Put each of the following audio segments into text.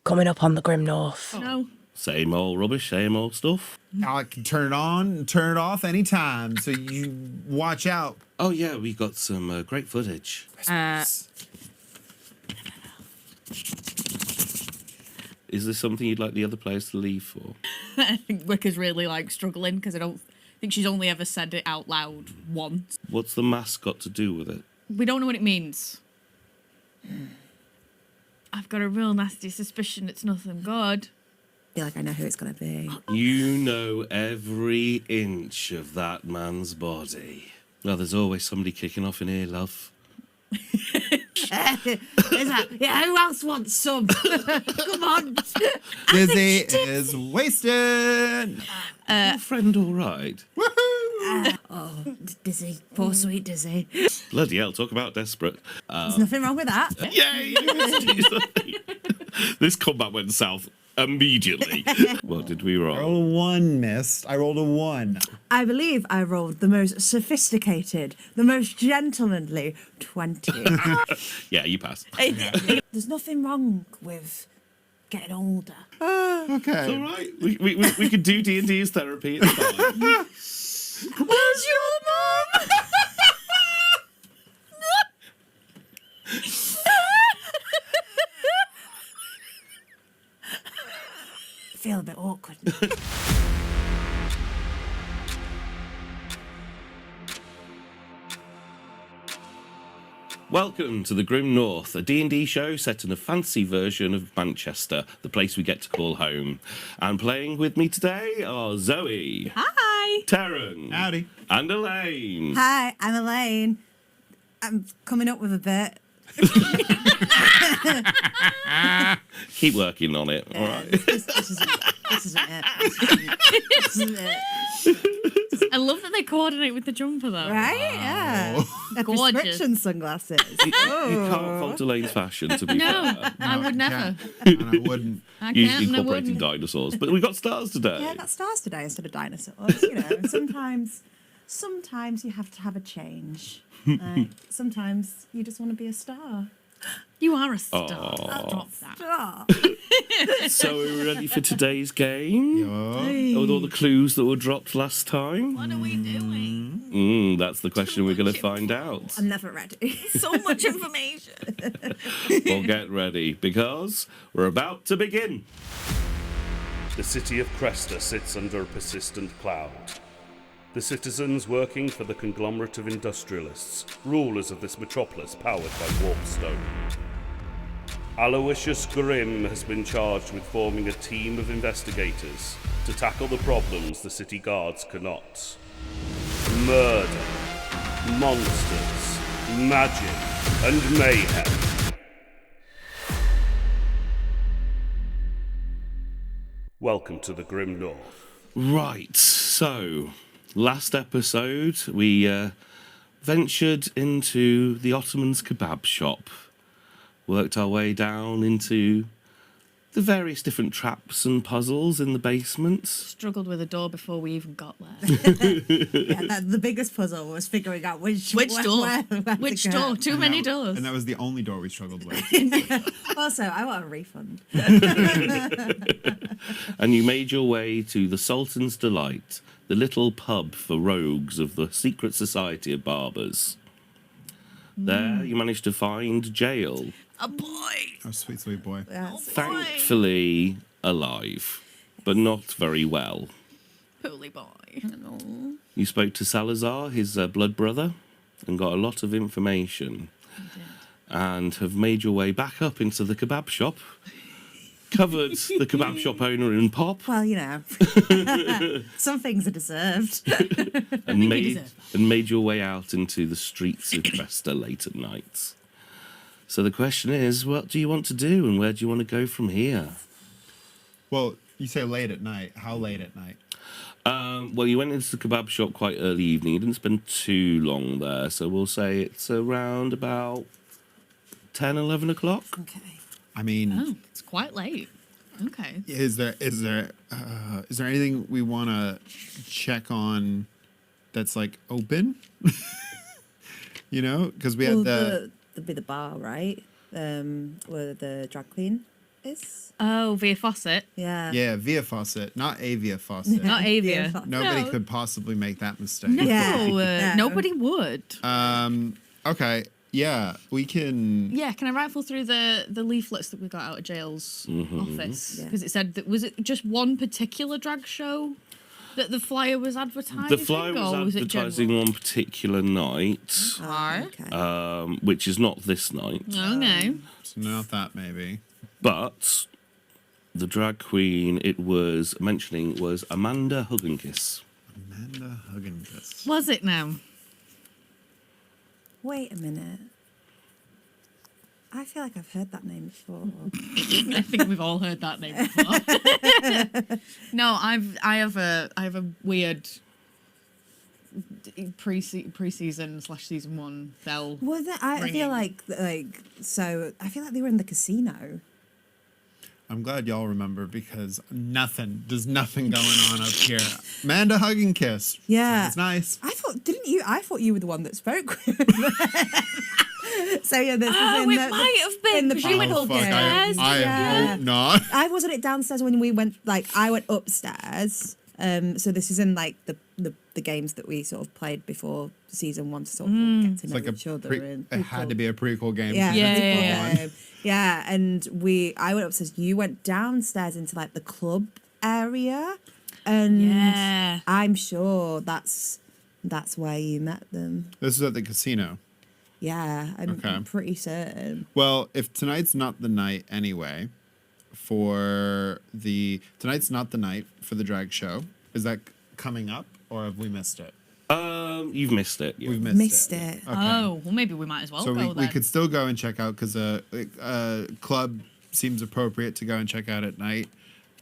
coming up on the Grim North. No. Same old rubbish, same old stuff. I can turn it on and turn it off anytime, so you watch out. Oh yeah, we got some great footage. Is this something you'd like the other players to leave for? I think Wicker's really like struggling because I don't think she's only ever said it out loud once. What's the mask got to do with it? We don't know what it means. I've got a real nasty suspicion it's nothing good. I feel like I know who it's going to be. You know every inch of that man's body. Well, there's always somebody kicking off in here, love. Yeah, who else wants some? Come on. Dizzy is wasted. Your friend all right? Dizzy. Poor sweet Dizzy. Bloody hell, talk about desperate. There's nothing wrong with that. Yay! This combat went south immediately. What did we roll? Roll a 1, missed. I rolled a 1. I believe I rolled the most sophisticated, the most gentlemanly 20. Yeah, you passed. There's nothing wrong with getting older. Okay. It's all right. We could do D&D as therapy. It's fine. Where's your mum? I feel a bit awkward. Welcome to the Grim North, a D&D show set in a fancy version of Manchester, the place we get to call home. And playing with me today are Zoe. Hi. Taryn. Howdy. And Elaine. Hi, I'm Elaine. I'm coming up with a bit. Keep working on it, all right? This isn't it. This isn't it. I love that they coordinate with the jumper though. Right? Yeah. They're Gorgeous. prescription sunglasses. You can't fault Elaine's fashion, to be No, fair. I would never. And I wouldn't. I You can't and I incorporating wouldn't. dinosaurs. But we got stars today. Yeah, I got stars today instead of dinosaurs. You know, sometimes you have to have a change. Sometimes you just want to be a star. You are a star. Aw. Drop that. Star. So are we ready for today's game? With all the clues that were dropped last time? What are we doing? That's the question we're going to find out. I'm never ready. So much information. Well, get ready, because we're about to begin. The city of Cresta sits under a persistent cloud. The citizens working for the conglomerate of industrialists, rulers of this metropolis powered by warpstone. Aloysius Grimm has been charged with forming a team of investigators to tackle the problems the city guards cannot. Murder, monsters, magic, and mayhem. Welcome to the Grim North. Right, so last episode we ventured into the Ottoman's kebab shop, worked our way down into the various different traps and puzzles in the basement. Struggled with a door before we even got there. Yeah, the biggest puzzle was figuring out which Which door? where Which to go. door? Too many doors. And that was the only door we struggled with. Also, I want a refund. And you made your way to the Sultan's Delight, the little pub for rogues of the secret society of barbers. There you managed to find Jail, A boy. Oh, sweet, sweet boy. Yeah, thankfully alive, but not very well. Poorly boy. You spoke to Salazar, his blood brother, and got a lot of information. And have made your way back up into the kebab shop, covered the kebab shop owner in pop, well, you know, some things are deserved. and made your way out into the streets of Cresta late at night. So the question is, what do you want to do, and where do you want to go from here? Well, you say late at night. How late at night? Well, you went into the kebab shop quite early evening. You didn't spend too long there, so we'll say it's around about 10, 11 o'clock. Okay. I mean, Oh, it's quite late. Okay. is there anything we want to check on that's like open? You know, because we had Well, there'd be the bar, right? Where the drag queen is? Oh, Viva Faucet. Yeah. Yeah, Via Faucet, not Avia Faucet. Not Avia. Faucet. Nobody No. could possibly make that mistake. No, Yeah. No. nobody would. Okay, yeah, we can. Yeah, can I rifle through the leaflets that we got out of jail's office? Yeah. Because it said that, was it just one particular drag show that the flyer was advertising? The flyer was or was it advertising general? one particular night, Okay. which is not this night. Oh, no. So not that maybe. But the drag queen it was mentioning was Amanda Hugenkiss. Amanda Hugenkiss. Was it now? Wait a minute. I feel like I've heard that name before. I think we've all heard that name before. No, I have a weird pre-season / season 1 fell. Well, I feel ringing. I feel like they were in the casino. I'm glad y'all remember because there's nothing going on up here. Amanda Hugenkiss. Yeah. It's nice. I thought you were the one that spoke. So yeah, this is Oh, in it the, might have been. in the 'cause you went people fuck, upstairs. I Yeah. hope not. I wasn't it downstairs when we went. Like I went upstairs. So this is in like the games that we sort of played before season 1 to sort of get to It's know like each other. And it had to be a prequel game. Yeah, Yeah, prequel yeah, game. Yeah, and I went upstairs. You went downstairs into like the club area, and Yeah. I'm sure that's where you met them. This is at the casino. Yeah, I'm Okay. pretty certain. Well, if tonight's not the night anyway, tonight's not the night for the drag show. Is that coming up, or have we missed it? You've missed it. Yeah. We've Missed it. Okay. Oh, well, maybe we might as well So go we then. could still go and check out because a club seems appropriate to go and check out at night.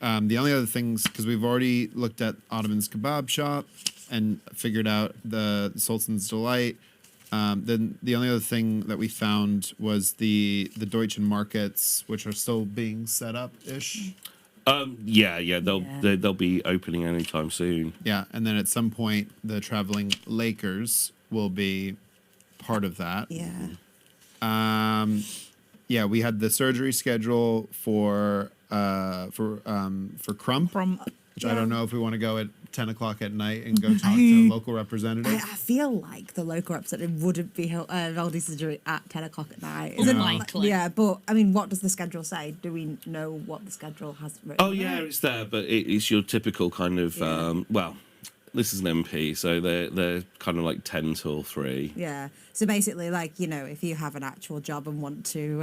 The only other things, because we've already looked at Ottoman's Kebab Shop and figured out the Sultan's Delight. Then the only other thing that we found was the Deutschen markets, which are still being set up ish. They'll be opening anytime soon. Yeah, and then at some point the traveling Lakers will be part of that. Yeah. Yeah, we had the surgery schedule for Crump, which I don't know if we want to go at 10 o'clock at night and go talk to a local representative. I feel like the local representative wouldn't be holding surgery at 10 o'clock at night. Unlikely. Yeah, but I mean, what does the schedule say? Do we know what the schedule has written? Oh yeah, it's there, but it's your typical kind of well, this is an MP, so they're kind of like 10 till 3. Yeah. So basically, like, you know, if you have an actual job and want to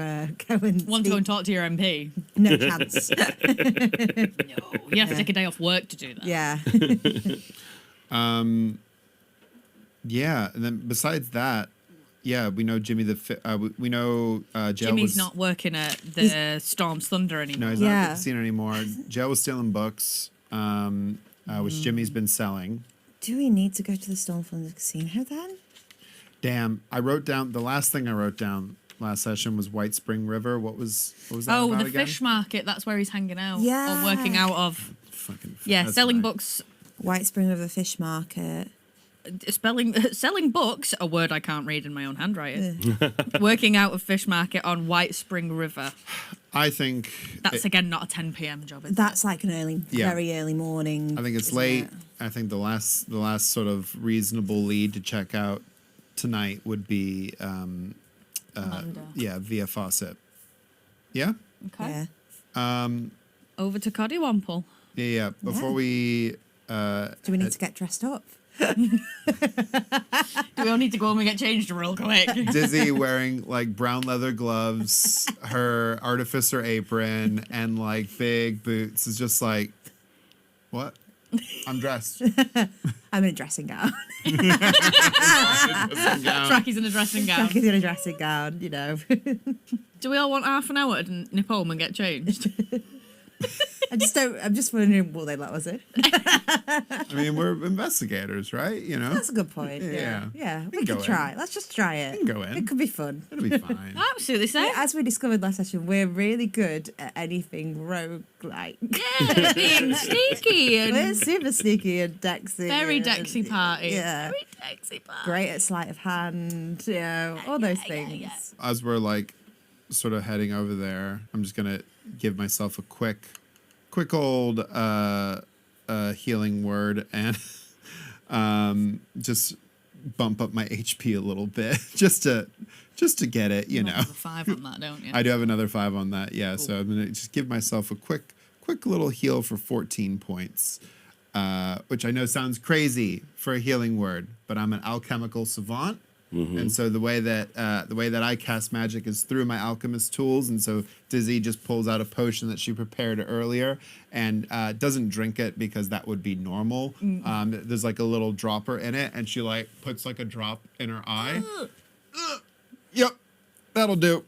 go and Want to go and talk to your MP? no chance. No. You have to take a day off work to do that. Yeah. Yeah, and then besides that, yeah, we know Jimmy we know Jail Jimmy's was not working at the Storm's Thunder anymore. no, he's not at Yeah. the casino anymore. Jail was stealing books, which Jimmy's been selling. Do we need to go to the Stormfront Casino then? Damn, I wrote down the last thing I wrote down last session was White Spring River. What was that Oh, about the again? fish market. That's where he's hanging out. Yeah. Or working out of. Fucking Yeah, that's selling right. books. White Spring River Fish Market. Selling books, a word I can't read in my own handwriting. Working out of fish market on White Spring River. I think That's again not a 10 p.m. job. Is That's like an Yeah. very early morning. I think it's isn't late. it? I think the last sort of reasonable lead to check out tonight would be Amanda. Via Faucet. Yeah? it? Okay. Yeah. Over to Coddiwomple. Yeah. Before we Do we need to get dressed up? Do we all need to go home and get changed real quick? Dizzy wearing like brown leather gloves, her artificer apron, and like big boots is just like, what? I'm dressed. I'm in a dressing gown. Tracky's in a dressing gown. Jackie's in a dressing gown, you know. Do we all want half an hour to nip home and get changed? I'm just wondering, will they let us in? I mean, we're investigators, right? You know? That's a good point. Yeah. Yeah. We We can could go try. Let's just try it. We can go in. It could be fun. It'll be fine. Absolutely so. As we discovered last session, we're really good at anything rogue-like. Yeah, being sneaky We're and super sneaky and Dexy. very and- Dexy party. Yeah. Very Dexy party. Great at sleight of hand, you know, all those things. As we're like sort of heading over there, I'm just gonna give myself a quick old healing word and just bump up my HP a little bit just to get it, you know. Another 5 on that, don't you? I do have another 5 on that, yeah. Cool. So I'm gonna just give myself a quick little heal for 14 points, which I know sounds crazy for a healing word, but I'm an alchemical savant. And so the way that I cast magic is through my alchemist tools, and so Dizzy just pulls out a potion that she prepared earlier and doesn't drink it because that would be normal. There's like a little dropper in it, and she like puts like a drop in her eye. Yep, that'll do.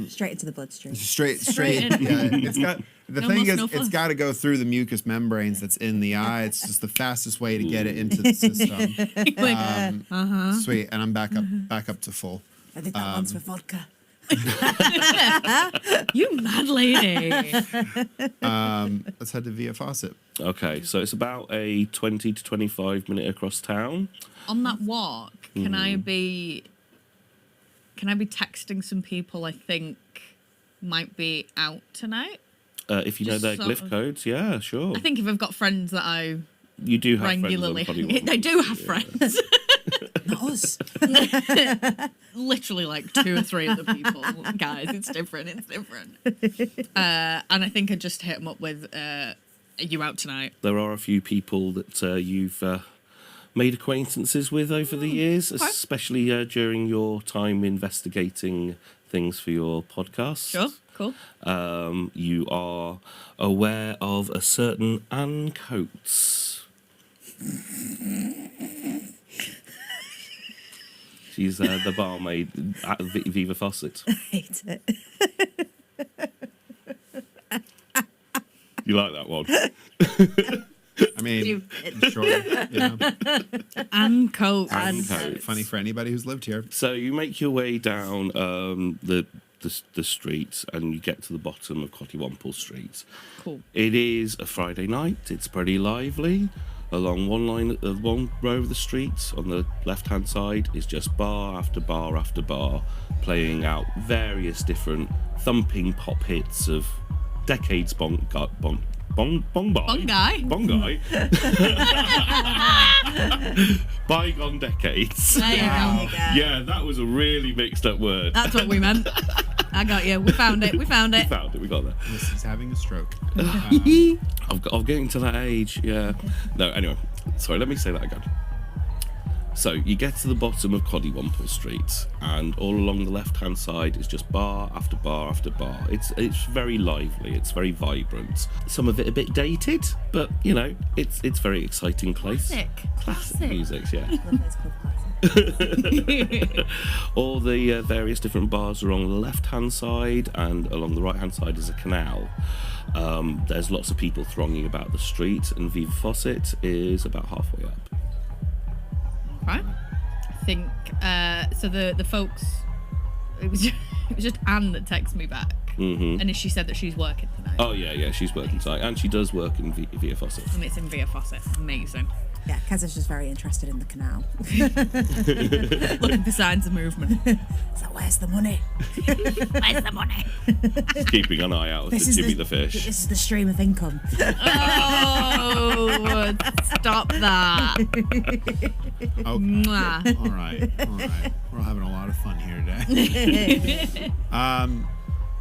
Straight into the bloodstream. Straight. in. Yeah, it's got. The No thing more is, snuffle. it's got to go through the mucus membranes that's in the eye. It's just the fastest way to get it into the system. Sweet, and I'm back up to full. I think that one's for vodka. You mad lady. Let's head to Viva Faucet. Okay, so it's about a 20 to 25 minute across town. On that walk, can I be texting some people I think might be out tonight? If you know Just their sort glyph of- codes, yeah, sure. I think if I've got friends that I You do have regularly, friends on Coddiwomple. they do have friends. Not us. Literally like 2 or 3 other people, guys. It's different. And I think I just hit them up with, "Are you out tonight?" There are a few people that you've made acquaintances with over the years, especially during your time investigating things for your podcast. Sure, cool. You are aware of a certain Anne Coates. She's the barmaid at Viva Faucet. I hate it. You like that one? I mean, Stupid. sure. Yeah. And Coates. Anne Coates. Funny for anybody who's lived here. So you make your way down the street and you get to the bottom of Coddiwomple Street. Cool. It is a Friday night. It's pretty lively. Along one row of the street on the left-hand side is just bar after bar after bar, playing out various different thumping pop hits of decades bongai. Bygone decades. There you go. Yeah, that was a really mixed up word. That's what we meant. I got you. We found it. We found it. We got there. He's having a stroke. I'm getting to that age. Yeah. No. Anyway, sorry. Let me say that again. So you get to the bottom of Coddiwomple Street, and all along the left-hand side is just bar after bar after bar. It's very lively. It's very vibrant. Some of it a bit dated, but you know, it's very exciting place. Classic music. Yeah. Love those club classics. All the various different bars are on the left-hand side, and along the right-hand side is a canal. There's lots of people thronging about the street, and Viva Faucet is about halfway up. Right. I think so. The folks. It was just Anne that texted me back, and she said that she's working tonight. Oh yeah, she's working tonight, and she does work in Viva Faucet. And it's in Viva Faucet. Amazing. Yeah, Kezza's just very interested in the canal. Looking for signs of movement. So where's the money? Where's the money? Just keeping an eye out for Jimmy the Fish. This is the stream of income. Oh, stop that. Okay. Mwah. All right. We're having a lot of fun here today.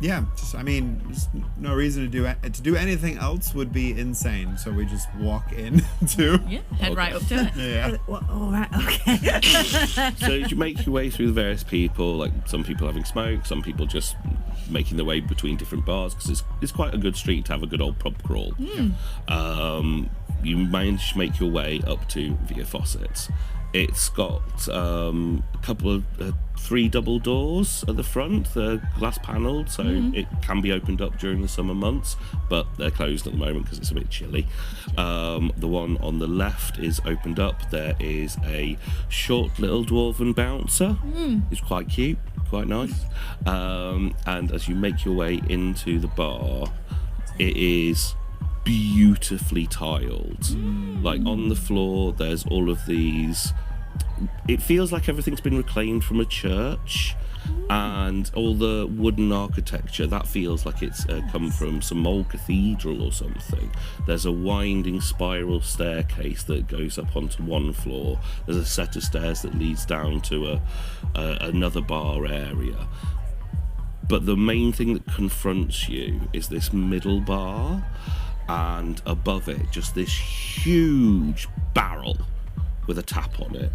Yeah, just no reason to do anything else would be insane. So we just walk into. Yeah, head right up to it. Yeah. All right, okay. So you make your way through the various people, like some people having smoke, some people just making their way between different bars, because it's quite a good street to have a good old pub crawl. You manage to make your way up to Viva Faucet. It's got a couple of 3 double doors at the front. They're glass panelled, so it can be opened up during the summer months, but they're closed at the moment because it's a bit chilly. The one on the left is opened up. There is a short little dwarven bouncer. It's quite cute, quite nice. And as you make your way into the bar, it is beautifully tiled. Like on the floor there's all of these, it feels like everything's been reclaimed from a church, And all the wooden architecture, that feels like it's come from some old cathedral or something. There's a winding spiral staircase that goes up onto one floor. There's a set of stairs that leads down to another bar area. But the main thing that confronts you is this middle bar, and above it, just this huge barrel with a tap on it.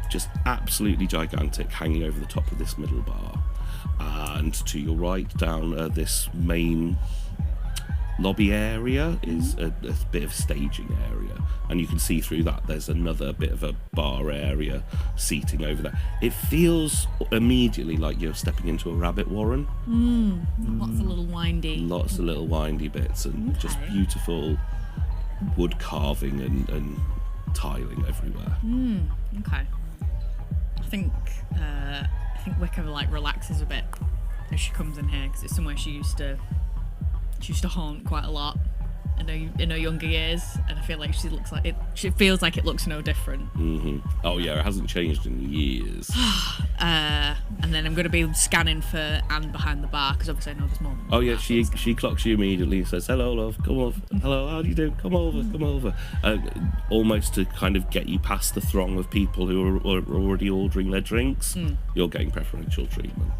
Just absolutely gigantic, hanging over the top of this middle bar. And to your right, down this main lobby area is a bit of staging area, and you can see through that there's another bit of a bar area, seating over there. It feels immediately like you're stepping into a rabbit warren. Lots of little windy bits, and just beautiful wood carving and tiling everywhere. Okay. I think Wicker like relaxes a bit as she comes in here, because it's somewhere she used to haunt quite a lot in her younger years, and I feel like she feels like it looks no different. Oh yeah, it hasn't changed in years. And then I'm going to be scanning for Anne behind the bar, because obviously I know there's more. Oh yeah, she clocks you immediately and says, "Hello, love, come over. Hello, how do you do? Come over." Almost to kind of get you past the throng of people who are already ordering their drinks. You're getting preferential treatment.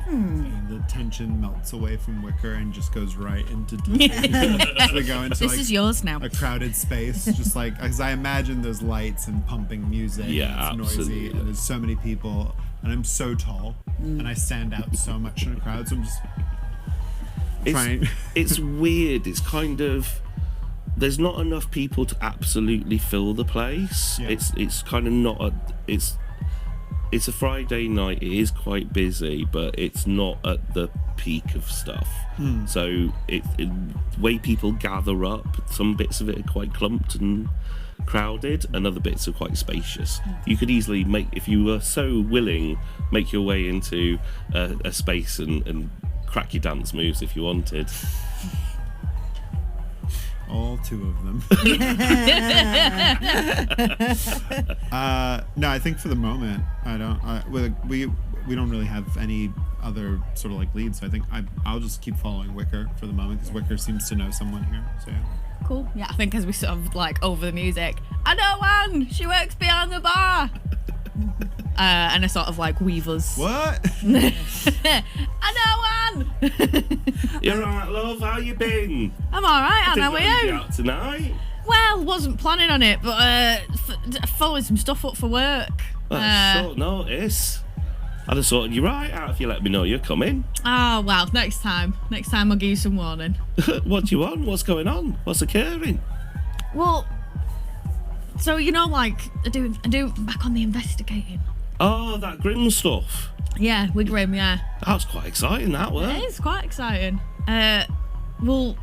And the tension melts away from Wicker and just goes right into so we go into This is yours now. a crowded space, just like, because I imagine there's lights and pumping music. Yeah, and it's noisy, absolutely. and there's so many people, and I'm so tall, and I stand out so much in the crowd, so I'm just trying. It's weird. It's kind of, there's not enough people to absolutely fill the place. Yeah. It's kind of not it's a Friday night. It is quite busy, but it's not at the peak of stuff. So the way people gather up, some bits of it are quite clumped and crowded, and other bits are quite spacious. You could easily if you were so willing, make your way into a space and crack your dance moves if you wanted. All two of them. No, I think for the moment, we don't really have any other sort of like leads. So I think I'll just keep following Wicker for the moment, because Wicker seems to know someone here. So yeah. Cool. Yeah, I think as we sort of like over the music, I know Anne. She works behind the bar. And I sort of like weavers. What? I know Anne. You're alright, love. How you been? I'm all right, Anne. How are Think you? out tonight? Well, wasn't planning on it, but following some stuff up for work. Well, short notice. I'd have sorted you right out if you let me know you're coming. Oh well, next time I'll give you some warning. What do you want? What's going on? What's occurring? Well, so like I do back on the investigating. Oh, that grim stuff. Yeah, we're grim. Yeah, That's quite exciting, that was. it is quite exciting. Well,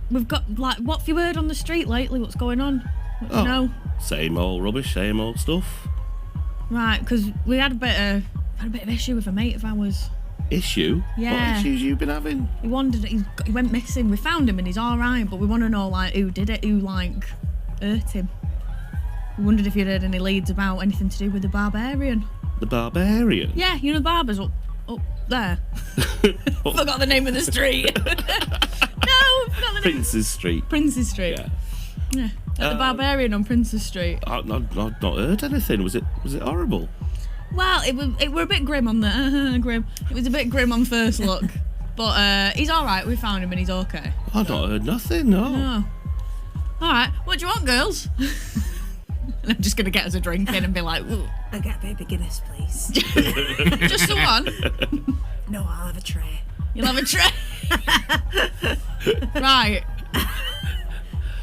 we've got like, what have you heard on the street lately? What's going on? What do you know? Same old rubbish, same old stuff. Right, because we had a bit of issue with a mate of ours. Issue? Yeah. What issues you been having? He wandered. He went missing. We found him and he's all right, but we want to know like who did it, who like hurt him. We wondered if you'd heard any leads about anything to do with the barbarian. The barbarian? Yeah, the barber's up there. Forgot the name of the street. No, forgot the name. Prince's Street. Prince's Street. Yeah. At the barbarian on Prince's Street. I've not heard anything. Was it horrible? Well, it were a bit grim on the grim. It was a bit grim on first look, but he's all right. We found him and he's okay. I've not heard nothing. No. Oh. All right. What do you want, girls? And I'm just gonna get us a drink in and be like, ooh. I'll get a baby Guinness, please. Just the one. No, I'll have a tray. You'll have a tray. Right.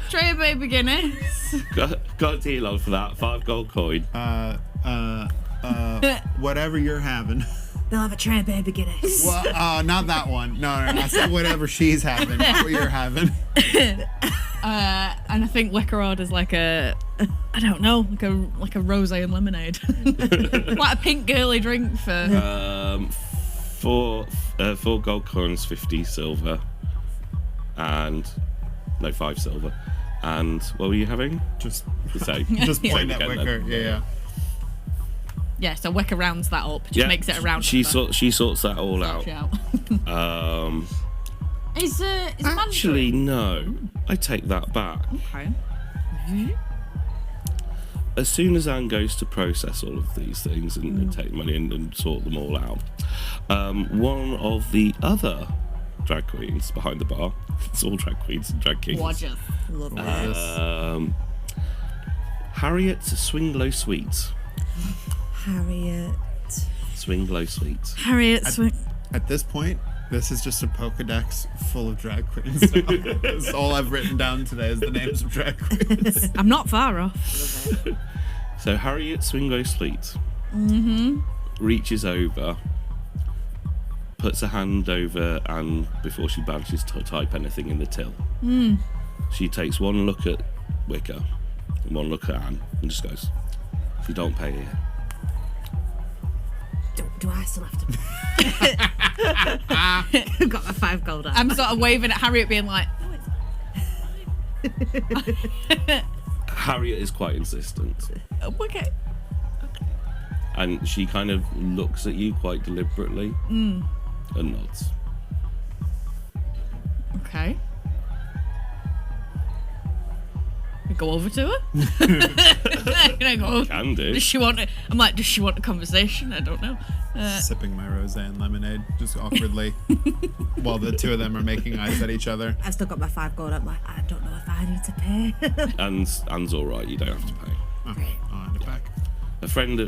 Tray of baby Guinness. Got a deal on for that. 5 gold coin. Whatever you're having. They'll have a tray of baby Guinness. Well, not that one. No, I said whatever she's having, not what you're having. And I think Wicker orders like a, I don't know, like a rosé and lemonade, like a pink girly drink for. 4 gold coins, 50 silver, and 5 silver. And what were you having? Just The same. just point at Again, Wicker. then. Yeah. Yeah, so Wicker rounds that up. Just makes it a round She number. she sorts that all out. Is Actually, no. I take that back. Okay. As soon as Anne goes to process all of these things and take money and sort them all out, one of the other drag queens behind the bar, it's all drag queens and drag kings, Gorgeous. Love this. Harriet Swinglow Sweet. Harriet. Swinglow Sweet. Harriet At this point, this is just a Pokedex full of drag queens. That's all I've written down today is the names of drag queens. I'm not far off. So Harriet Swinglow Sweet reaches over, puts a hand over Anne before she manages to type anything in the till. She takes one look at Wicker and one look at Anne and just goes, "If you don't pay here." Do I still have to pay? I've got my 5 gold out. I'm sort of waving at Harriet, being like, Harriet is quite insistent, okay. and she kind of looks at you quite deliberately and nods. Okay. We go over to her. Can I go? Can do. Does she want it? I'm like, does she want a conversation? I don't know. Sipping my rosé and lemonade just awkwardly while the two of them are making eyes at each other. I've still got my 5 gold. I'm like, I don't know if I need to pay. Anne's all right. You don't have to pay. Okay, I'll hand it back. A friend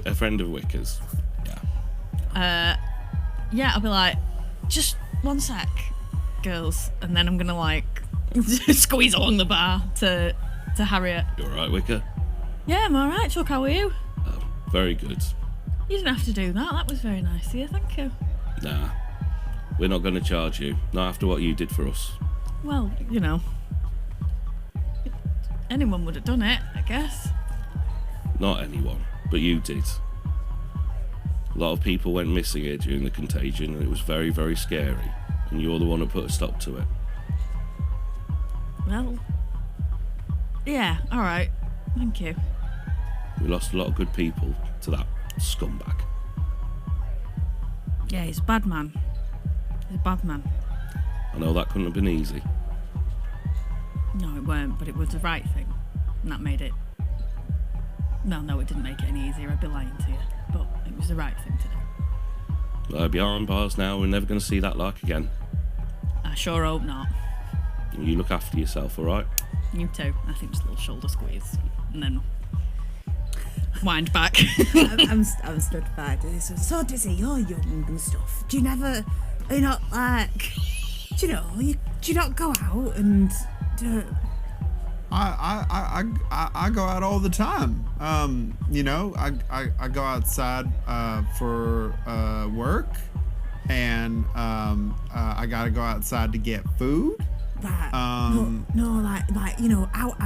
of Wicker's. Yeah. Yeah, I'll be like, just one sec, girls, and then I'm gonna like squeeze along the bar to Harriet. You all right, Wicker? Yeah, I'm all right. Chuck, how are you? Oh, very good. You didn't have to do that. That was very nice of you. Thank you. Nah, we're not going to charge you. Not after what you did for us. Well, you know, anyone would have done it, I guess. Not anyone, but you did. A lot of people went missing here during the contagion, and it was very, very scary. And you're the one that put a stop to it. Well, yeah, all right. Thank you. We lost a lot of good people to that scumbag. Yeah, he's a bad man. He's a bad man. I know that couldn't have been easy. No, it weren't, but it was the right thing. And that made it... No, it didn't make it any easier. I'd be lying to you. But it was the right thing to do. Behind bars now, we're never going to see that like again. I sure hope not. You look after yourself, all right? You too. I think just a little shoulder squeeze. And then... wind back. I'm stood by this. So Dizzy, you're young and stuff. Do you never... Are you not like... Do you know, do you not go out and... I go out all the time. You know, I go outside for work, and I gotta go outside to get food. Right. No, like you know, out.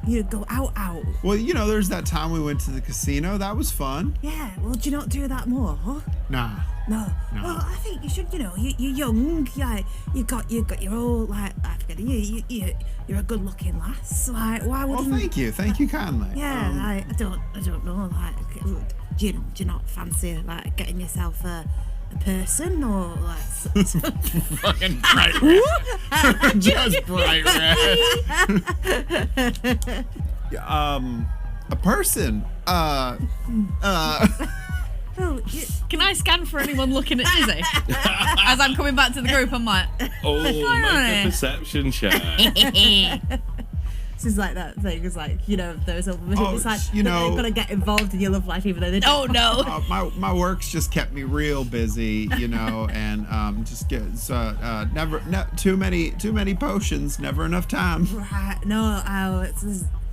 You go out. Well, you know, there's that time we went to the casino. That was fun. Yeah. Well, do you not do that more? Huh? Nah. No. Well, I think you should. You know, you're young. Like you got your all like I forget. You're a good-looking lass. Like why wouldn't? Well, thank you kindly. Yeah. Like I don't know. Like do you not fancy like getting yourself a person or like Fucking bright red. Just bright red. A person. Oh, Can I scan for anyone looking at Dizzy? As I'm coming back to the group, I'm like, Oh, make a perception check. this is like that thing. It's like you know, there's a. It's like you know, they've got to get involved in your love life even though they oh don't. no. my work's just kept me real busy, you know, and just get never too many potions, never enough time. Right. No.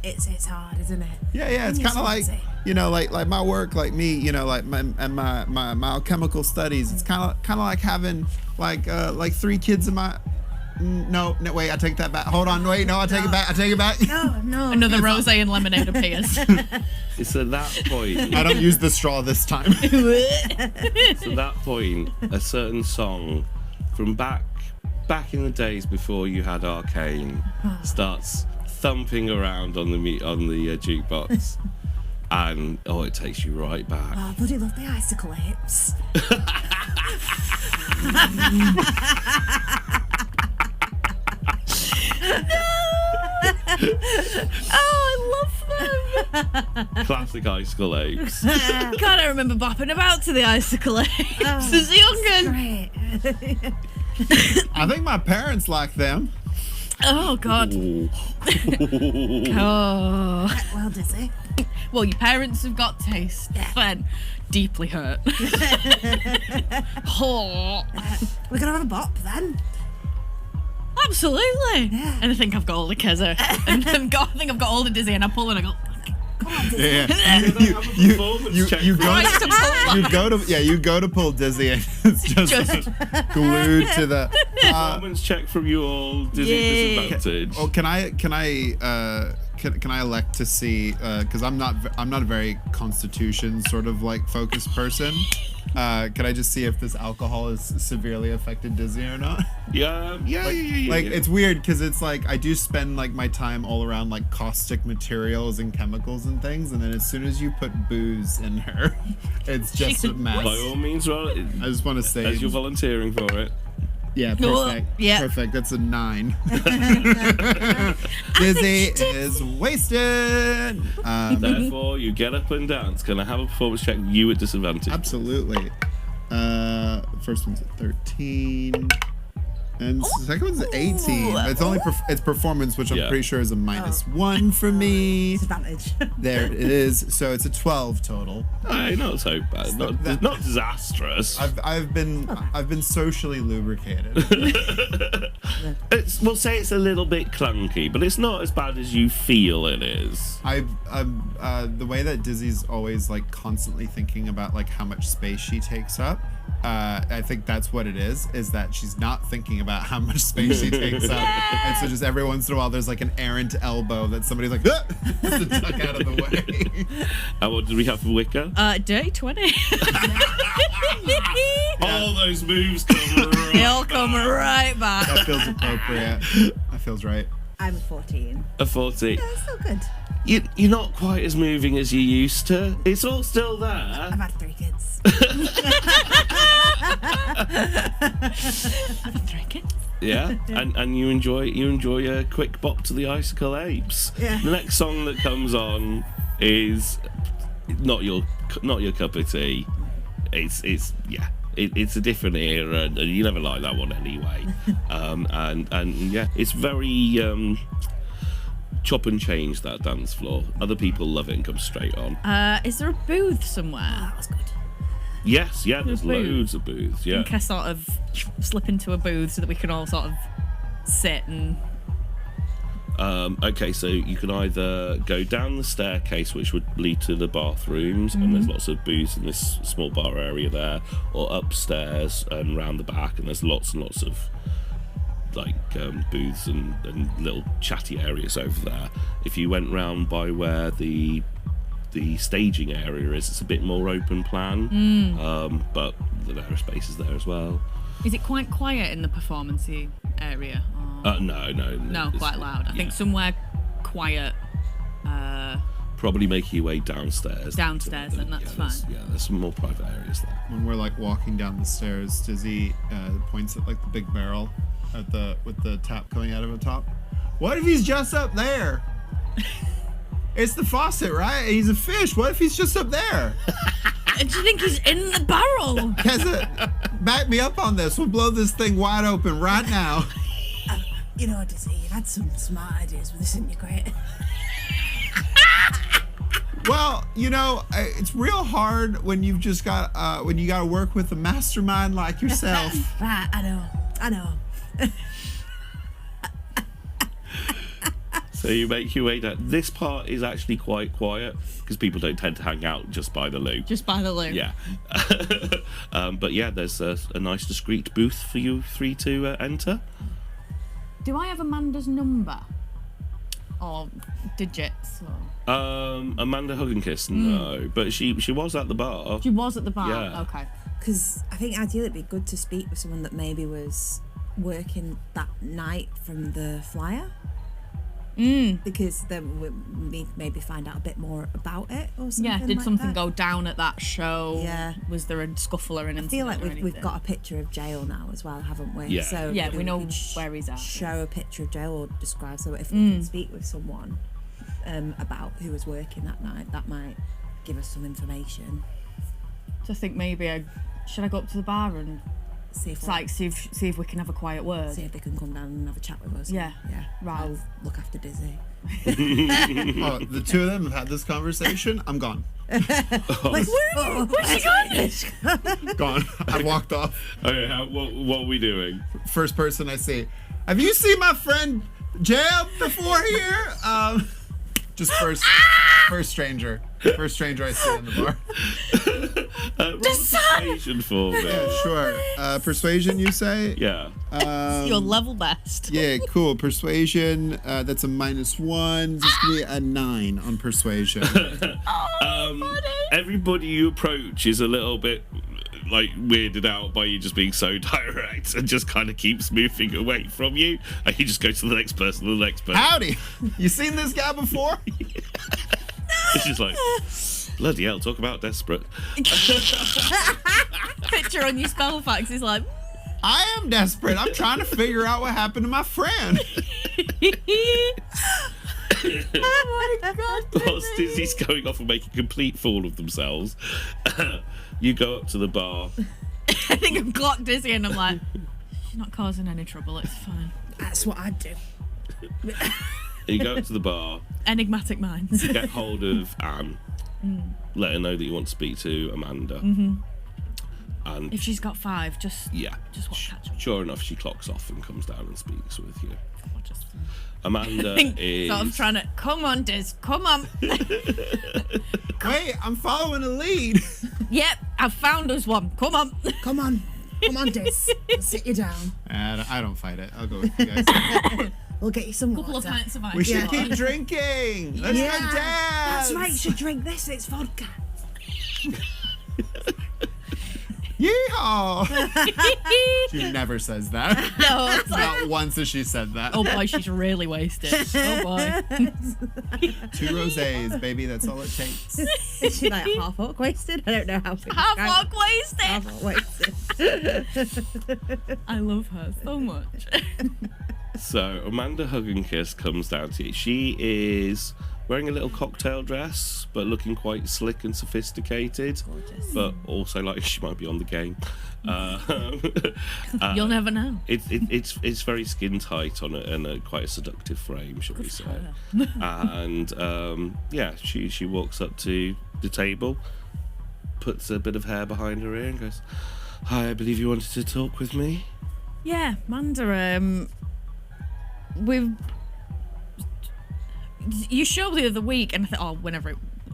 It's hard, isn't it? Yeah. It's kind of like, you know, like my work, like me, you know, like my alchemical studies. It's kind of like having like 3 kids in my. No, wait, I take that back. Hold on, wait, no, I take it back. No. Another rosé and lemonade appears. It's at that point. I don't use the straw this time. It's at that point, a certain song from back in the days before you had Arcane starts thumping around on the jukebox, And it takes you right back. Oh, I bloody love the icicle apes. Oh, I love them. Classic icicle apes. God, I remember bopping about to the icicle apes as a young'un. Great. I think my parents like them. Oh, God. Ooh. Oh. Well, Dizzy. Well, your parents have got taste. Then deeply hurt. Oh. We're gonna have a bop then. Absolutely. Yeah. And I think I've got all the Kezza. And I think I've got all the Dizzy, and I pull and I go, Come on, Dizzy. Yeah. You go to pull Dizzy and it's just glued to the Performance check from you all. Dizzy disadvantage. Oh, can I elect to see because I'm not a very constitution sort of like focused person. Can I just see if this alcohol has severely affected Dizzy or not? Yeah. Like it's weird because it's like I do spend like my time all around like caustic materials and chemicals and things, and then as soon as you put booze in her, it's just a mess. By all means, well, I just want to say, as you're volunteering for it. yeah, Oh, perfect. yeah. Perfect. That's a 9. Dizzy is wasted. Therefore, you get up and dance. Can I have a performance check? You at disadvantage. Absolutely. First one's at 13. And the second one's at 18. It's only it's performance, which I'm Yeah. pretty sure is a -1 for me. Disadvantage. There it is. So it's a 12 total. Hey, not so bad. Not disastrous. I've been socially lubricated. We'll say it's a little bit clunky, but it's not as bad as you feel it is. The way that Dizzy's always like constantly thinking about like how much space she takes up. I think that's what it is that she's not thinking about how much space she takes up. And so just every once in a while there's like an errant elbow that somebody's like, ah! to duck out of the way. And what did we have for Wicker? Dirty 20. All those moves come right They all come right back. That feels appropriate. That feels right. I'm 14. A 40. That's still good. You're not quite as moving as you used to. It's all still there. I've had 3 kids. Drinking. Yeah, and you enjoy a quick bop to the icicle apes. Yeah. The next song that comes on is not your cup of tea. It's a different era, and you never like that one anyway. And yeah, it's very chop and change, that dance floor. Other people love it and come straight on. Is there a booth somewhere? That was good. Yes, yeah, there's booth. loads of booths. Yeah. I think I sort of slip into a booth so that we can all sort of sit and. Okay, so you can either go down the staircase, which would lead to the bathrooms, and there's lots of booths in this small bar area there, or upstairs and round the back, and there's lots and lots of like booths and little chatty areas over there. If you went round by where the staging area is, it's a bit more open plan, but there are spaces there as well. Is it quite quiet in the performance-y area? Or... No, No, quite loud. I think somewhere quiet. Probably make your way downstairs. Downstairs, then that's fine. There's some more private areas there. When we're like walking down the stairs, Dizzy points at like the big barrel with the tap coming out of the top. What if he's just up there? It's the faucet, right? He's a fish. What if he's just up there? Do you think he's in the barrel? Kezza, back me up on this. We'll blow this thing wide open right now. You know, Dizzy, you've had some smart ideas with this integrate. Well, you know, it's real hard when you've just got when you got to work with a mastermind like yourself. Right, I know. So you make your way down. This part is actually quite quiet because people don't tend to hang out just by the loo. Just by the loo. Yeah. But yeah, there's a nice discreet booth for you three to enter. Do I have Amanda's number? Or digits? Or... Amanda Hugenkiss, no. But she was at the bar. She was at the bar? Yeah. Okay. Because I think ideally it'd be good to speak with someone that maybe was working that night from the flyer. because then we maybe find out a bit more about it or something. Yeah, did like something that. go down at that show? Yeah. Was there a scuffle or an I incident? feel like or we've anything? got a picture of jail now as well, haven't we? Yeah. So Yeah, maybe we know could where he's at. Show a picture of jail or describe. So if we can speak with someone about who was working that night, that might give us some information. So I think maybe should I go up to the bar and See if see if we can have a quiet word? see if they can come down and have a chat with us. Yeah. Yeah. Right. I'll look after Dizzy. Oh, the two of them have had this conversation. I'm gone. Like, where's she going? Gone. I walked off. Okay, what are we doing? First person I see. Have you seen my friend Jeb before here? Just first stranger. First stranger I see in the bar. Roll persuasion for me. Yeah, sure. Persuasion, you say? Yeah. Your level best. Yeah, cool. Persuasion. That's a -1. Just give me a 9 on persuasion. Everybody you approach is a little bit like weirded out by you just being so direct and just kind of keeps moving away from you. And you just go to the next person, the next person. Howdy. You seen this guy before? It's just like, bloody hell, talk about desperate. Picture on your spell facts is like. I am desperate. I'm trying to figure out what happened to my friend. Oh my god. Whilst Dizzy's going off and making a complete fool of themselves, you go up to the bar. I think I've clocked Dizzy and I'm like, she's not causing any trouble, it's fine. That's what I'd do. You go up to the bar, Enigmatic minds. get hold of Anne, let her know that you want to speak to Amanda. And If she's got 5, just yeah, what catch up. sure enough, she clocks off and comes down and speaks with you. Or just Amanda is. So I'm trying to come on, Diz, come on. Wait, I'm following a lead. Yep, I've found us one. Come on. Come on, Diz. I'll sit you down. I don't fight it. I'll go with you guys. We'll get you some Couple of water. pints of ice. We should Yeah. keep drinking. Let's go dance. That's right. You should drink this. It's vodka. Yeehaw! She never says that. No, it's like, Not once has she said that. oh boy, she's really wasted. Oh boy. 2 rosés, baby. That's all it takes. Is she like half-orc wasted? I don't know how to describe Half-orc wasted. half-orc wasted. I love her so much. So Amanda Hugenkiss comes down to you. She is wearing a little cocktail dress, but looking quite slick and sophisticated. Gorgeous. But also like she might be on the game. You'll never know. It's very skin tight on it and quite a seductive frame, shall we say? And yeah, she walks up to the table, puts a bit of hair behind her ear, and goes, "Hi, I believe you wanted to talk with me." Yeah, Manda, you show the other week, and I thought,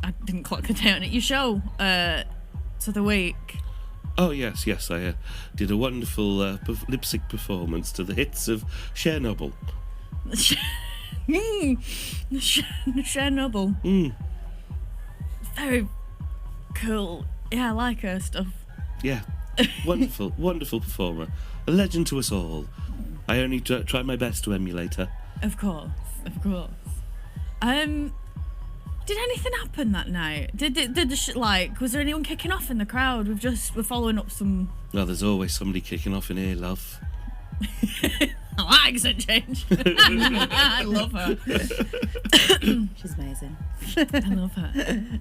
I didn't clock the day on it. You show to the week. Oh yes, I did a wonderful lip sync performance to the hits of Chernobyl. Chernobyl. Very cool. Yeah, I like her stuff. Yeah, wonderful performer, a legend to us all. I only tried my best to emulate her. Of course. Did anything happen that night? Did the was there anyone kicking off in the crowd? We're following up some. Well, there's always somebody kicking off in here, love. Accent change. I love her. She's amazing. I love her.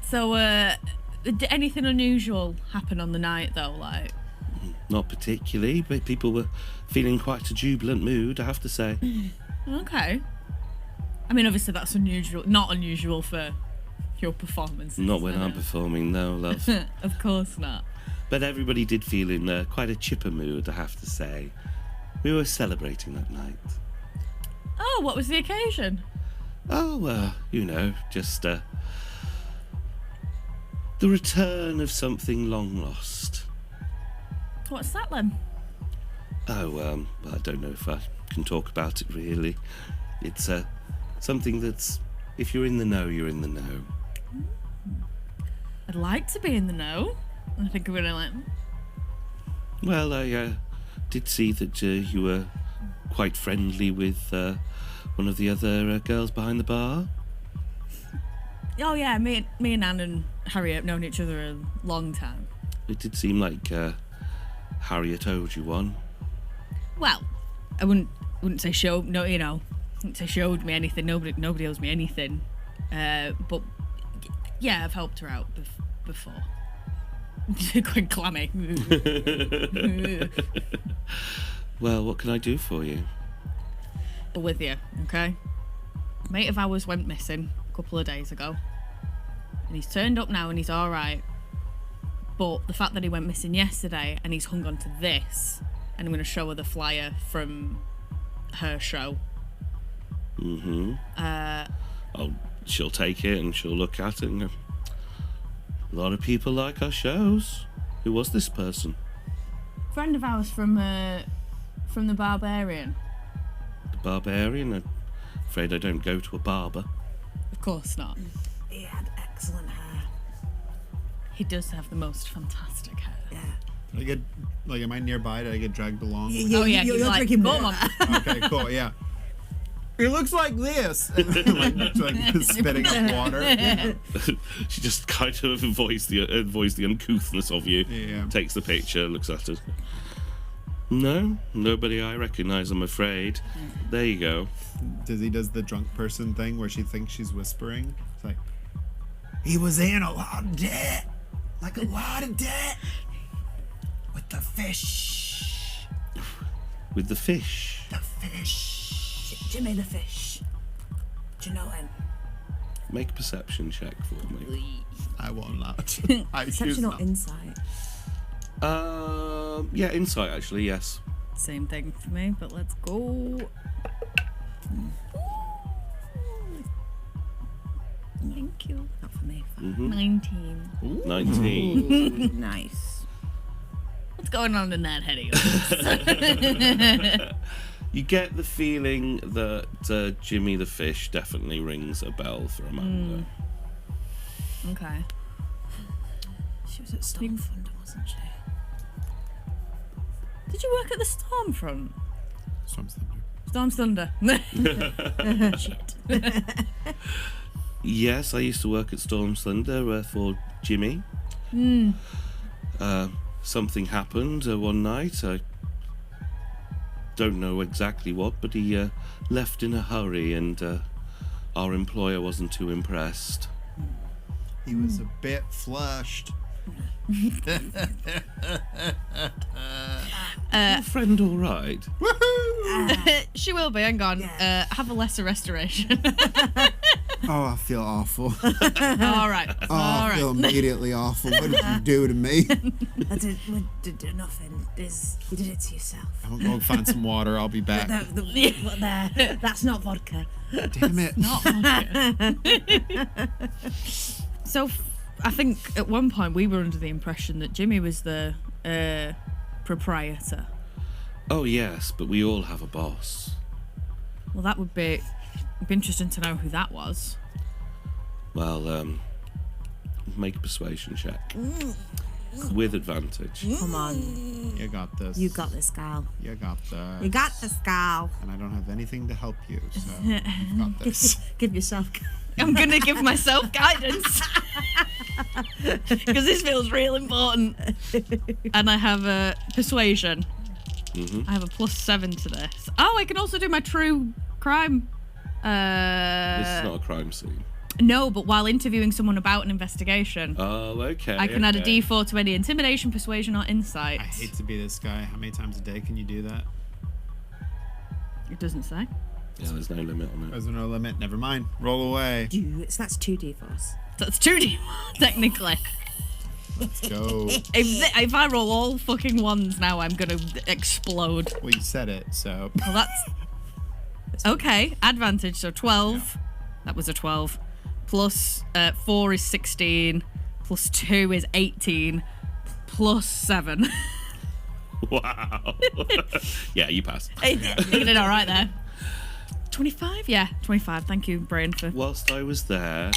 So, did anything unusual happen on the night though? Like, Not particularly, but people were feeling quite a jubilant mood, I have to say. okay. I mean, obviously that's unusual. Not unusual for your performances. Not when I'm performing, no, love. Of course not. But everybody did feel in quite a chipper mood, I have to say. We were celebrating that night. Oh, what was the occasion? Oh, just the return of something long lost. What's that then? Oh, I don't know if I can talk about it really. It's something that's, if you're in the know, you're in the know. I'd like to be in the know. I think I'm gonna Well, I did see that you were quite friendly with one of the other girls behind the bar? Oh yeah, me and Anne and Harriet have known each other a long time. It did seem like Harriet owed you one. Well, I wouldn't say showed wouldn't say showed me anything. Nobody owes me anything. But yeah, I've helped her out before. Quite clammy. Well, what can I do for you? But with you, okay? A mate of ours went missing a couple of days ago. And he's turned up now and he's alright. But the fact that he went missing yesterday and he's hung on to this, and I'm going to show her the flyer from her show. Mm-hmm. She'll take it and she'll look at it and go, a lot of people like our shows. Who was this person? Friend of ours from the Barbarian. The Barbarian? I'm afraid I don't go to a barber. Of course not. He had excellent hair. He does have the most fantastic hair. Yeah. Did I get, like, am I nearby? Did I get dragged along? Oh yeah, you're he's like, drinking "Come water." on." Okay, cool, yeah. It looks like this. like spitting up water. She just kind of voiced the uncouthness of you. Yeah. Takes the picture, looks at it. No, nobody I recognise, I'm afraid. There you go. Does the drunk person thing where she thinks she's whispering. It's like, he was in a lot of debt. Like a lot of debt. With the fish. With the fish. The fish. Jimmy the Fish. Do you know him? Make a perception check for me. I will not. I choose Perception or not. insight? Yeah, insight actually, yes. Same thing for me, but let's go. Thank you. Not for me. 19. 19. Nice. What's going on in that head of yours? You get the feeling that Jimmy the Fish definitely rings a bell for Amanda. Okay. She was at Stormfront, wasn't she? Did you work at the Stormfront? Storm's Thunder. Storm's Thunder. Shit. Yes, I used to work at Storm's Thunder for Jimmy. Something happened one night. I don't know exactly what, but he left in a hurry, and our employer wasn't too impressed. He was a bit flushed. Your friend all right? She will be, hang on. Yeah. Have a lesser restoration. Oh, I feel awful. All right. Oh, All I right. feel immediately awful. What did you do to me? I did nothing. You did it to yourself. I'll go find some water. I'll be back. That's not vodka. Damn it. Not vodka. So, I think at one point we were under the impression that Jimmy was the proprietor. Oh yes, but we all have a boss. Well, that would be interesting to know who that was. Well, make a persuasion check. With advantage. Come on. You got this. You got this, gal. You got this. You got this, gal. And I don't have anything to help you, so you've got this. Give yourself. I'm going to give myself guidance. Because this feels real important. And I have a persuasion. I have a +7 to this. Oh, I can also do my true crime. This is not a crime scene. No, but while interviewing someone about an investigation, Oh, okay. I can add a okay. D4 to any intimidation, persuasion, or insight. I hate to be this guy. How many times a day can you do that? It doesn't say. Yeah, there's no limit on it. There's no limit. Never mind. Roll away. That's 2 D4s. So it's 2D technically. Let's go. If I roll all fucking ones now, I'm gonna explode. Well, you said it, so. Well, that's okay. Advantage, so 12. That was a 12. Plus 4 is 16. Plus 2 is 18. Plus 7. Wow. Yeah, you pass. You did all right there. 25? Yeah, 25. Thank you, Brain, for. Whilst I was there,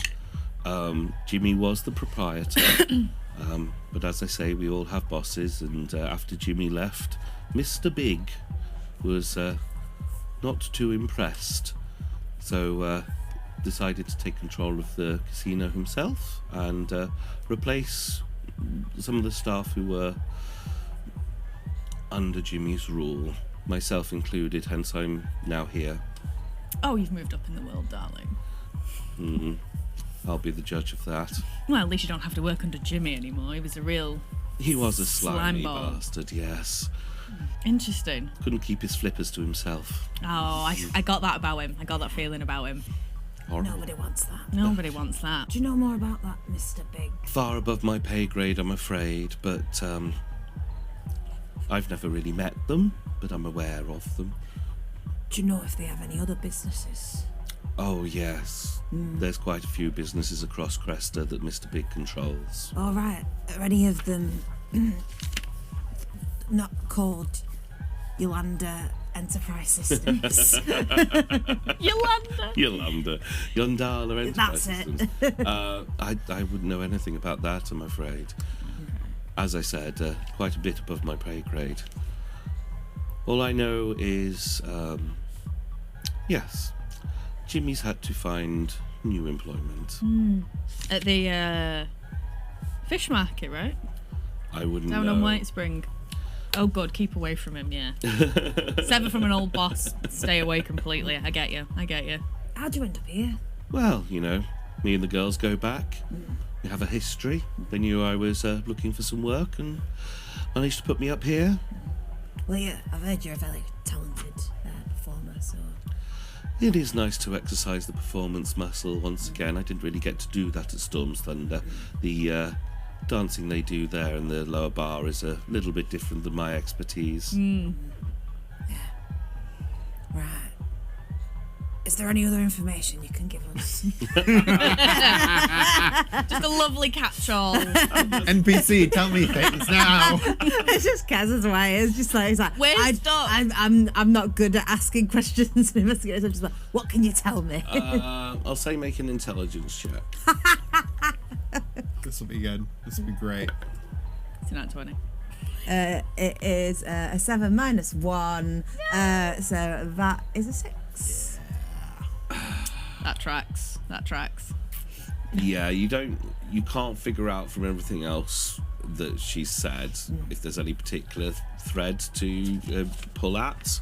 Jimmy was the proprietor. But as I say, we all have bosses, and after Jimmy left, Mr. Big was not too impressed. So decided to take control of the casino himself and replace some of the staff who were under Jimmy's rule, myself included, hence I'm now here. Oh, you've moved up in the world, darling. I'll be the judge of that. Well, at least you don't have to work under Jimmy anymore. He was a real... He was a slimy Slimeball. bastard, yes. Interesting. Couldn't keep his flippers to himself. Oh, I got that about him. I got that feeling about him. Horrible. Nobody wants that. Nobody wants that. Do you know more about that, Mr. Big? Far above my pay grade, I'm afraid, but I've never really met them, but I'm aware of them. Do you know if they have any other businesses? Oh, yes. There's quite a few businesses across Cresta that Mr. Big controls. All right. Are any of them not called Yolanda Enterprise Systems? Yolanda. Yolanda. Yondala That's Enterprises. it. I wouldn't know anything about that, I'm afraid. As I said, quite a bit above my pay grade. All I know is, yes, Jimmy's had to find new employment. At the fish market, right? I wouldn't Down know. on White Spring. Oh, God, keep away from him, yeah. Sever from an old boss. Stay away completely. I get you. How'd you end up here? Well, you know, me and the girls go back. We have a history. They knew I was looking for some work and managed to put me up here. Well, yeah, I've heard you're a very talented performer, so... It is nice to exercise the performance muscle once again. I didn't really get to do that at Storm's Thunder. The dancing they do there in the lower bar is a little bit different than my expertise. Right. Is there any other information you can give us? Just a lovely catch-all. NPC, tell me things now. It's just Kezza's way. It's just like, he's like, We're stuck. I'm not good at asking questions and investigating. I'm just like, what can you tell me? I'll say make an intelligence check. This will be good. This will be great. It's not 20. It is a 7 minus 1. So that is a 6. That tracks. Yeah, you can't figure out from everything else that she said if there's any particular thread to pull at,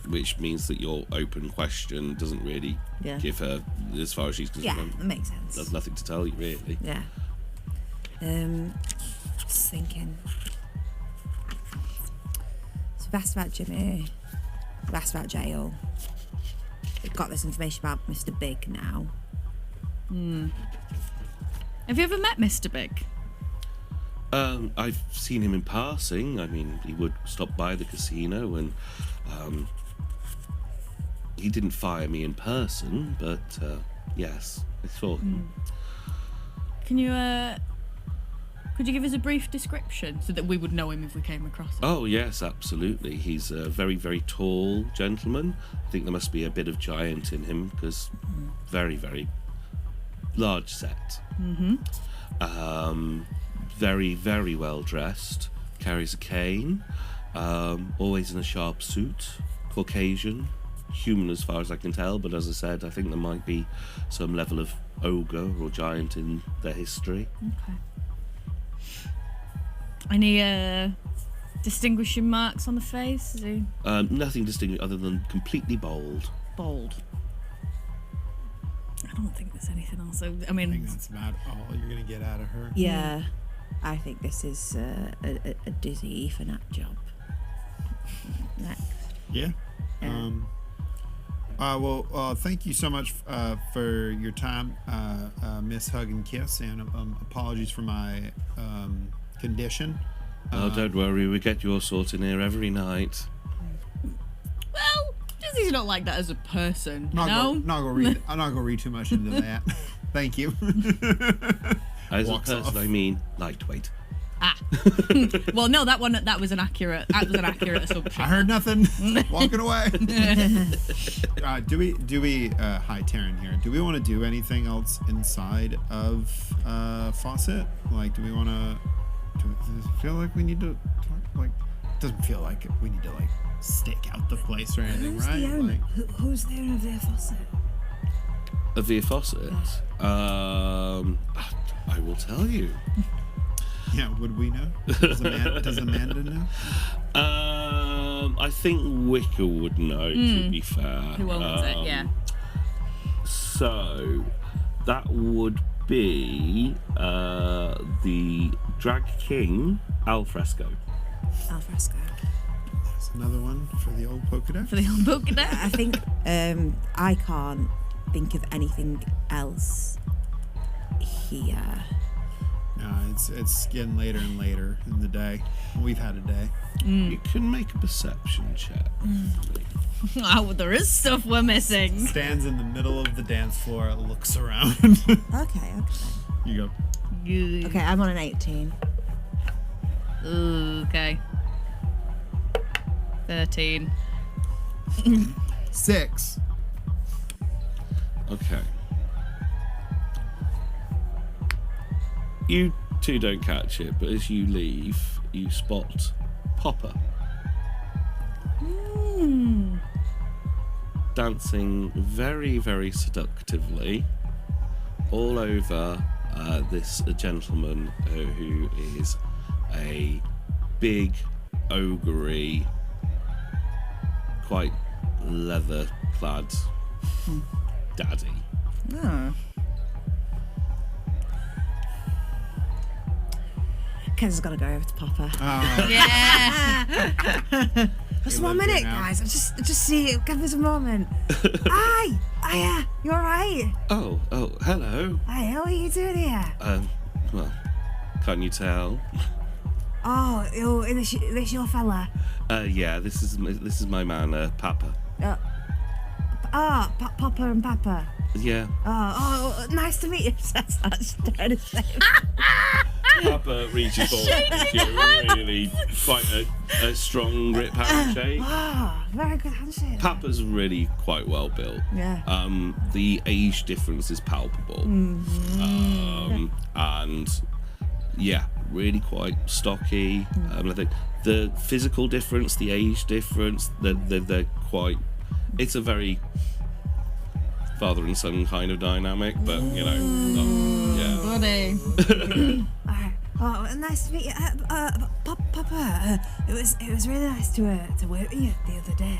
which means that your open question doesn't really give her, as far as she's Yeah, concerned, that makes sense. there's nothing to tell you really. Yeah. Just thinking. So we've asked about Jimmy. We've asked about jail. We've got this information about Mr. Big now. Have you ever met Mr. Big? I've seen him in passing. I mean, he would stop by the casino and he didn't fire me in person, but yes, I saw him. Can you, could you give us a brief description so that we would know him if we came across him? Oh, yes, absolutely. He's a very, very tall gentleman. I think there must be a bit of giant in him because very, very large set. Very, very well dressed. Carries a cane. Always in a sharp suit. Caucasian. Human as far as I can tell, but as I said, I think there might be some level of ogre or giant in their history. Okay. Any distinguishing marks on the face? Is he Nothing distinguished other than completely bald. bold? I don't think there's anything else. I I mean, think that's about all you're going to get out of her. Yeah. I think this is a dizzy Ethernet job. Next. Yeah. Well, thank you so much for your time, Miss Hugenkiss, and apologies for my condition. Oh, don't worry, we get your sort in here every night. well, Dizzy's not like that as a person. I'm No. not gonna read too much into that. Thank you. As a Walks person, off. I mean lightweight. Well, no, that was an accurate assumption. I heard nothing. Walking away. Do we? Hi, Taryn here. Do we want to do anything else inside of Faucet? Like, do we want to? Does it feel like we need to talk? Like, doesn't feel like we need to like stake out the place or anything, Who's right? the owner? Like, Who's the owner of Viva Faucet? A Viva Faucet? I will tell you. yeah, would we know? Does Amanda know? I think Wicker would know, to be fair. Who owns it? Yeah. So that would be the Drag King Alfresco. Alfresco. That's another one for the old Pokedex. For the old book there. I think I can't think of anything else here. No, it's getting later and later in the day. We've had a day. You can make a perception check. Oh, there is stuff we're missing. Stands in the middle of the dance floor, looks around. Okay. You go. Okay, I'm on an 18. Okay. 13. 6. Okay. You two don't catch it, but as you leave, you spot Poppa. Dancing very, very seductively all over this gentleman who is a big, ogre-y, quite leather-clad daddy. Oh. Kezza's got to go over to Poppa. Yeah. Just We 1 live here minute, now. guys. I just see it. Give us a moment. Hiya. You alright? Oh, hello. Hi, how are you doing here? Well, can't you tell? Oh, this your fella? Yeah, this is my man, Papa. Poppa and Papa. Yeah. Oh, nice to meet you. That's trying to say. Papa reaches forward to you, really quite a strong grip handshake. Oh, very good handshake. Papa's really quite well built. Yeah. The age difference is palpable. And yeah, really quite stocky. I think the physical difference, the age difference, they're quite. It's a very father and son kind of dynamic, but you know, yeah. Buddy. Alright. Oh, nice to meet you, Papa. It was really nice to work with you the other day.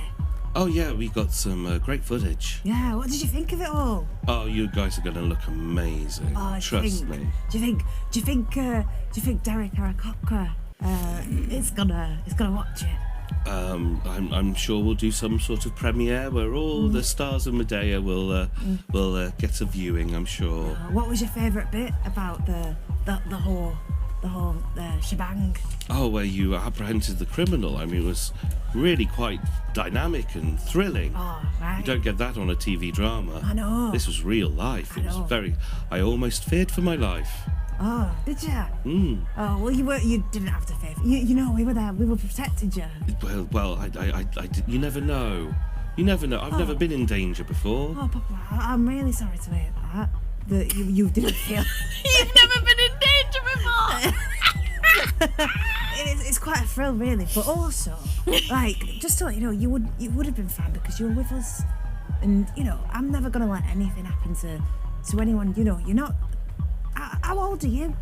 Oh yeah, we got some great footage. Yeah. What did you think of it all? Oh, you guys are gonna look amazing. Trust me. Do you think Derek Arakocra is gonna watch it? I'm sure we'll do some sort of premiere where all the stars of Medea will get a viewing. I'm sure. What was your favourite bit about the whole shebang? Oh, where you apprehended the criminal. I mean, it was really quite dynamic and thrilling. Oh, right. You don't get that on a TV drama. I know. This was real life. I It was know. very. I almost feared for my life. Oh, did you? Oh, well, you didn't have to fear. You know, we were there. We were protected you. Well, I did. You never know. You never know. I've never been in danger before. Oh, Papa, I'm really sorry to hear that. That you didn't feel. You've never been in danger before. It's quite a thrill, really. But also, like, just to let you know, you would have been fine because you were with us, and you know, I'm never gonna let anything happen to anyone. You know, you're not. How old are you?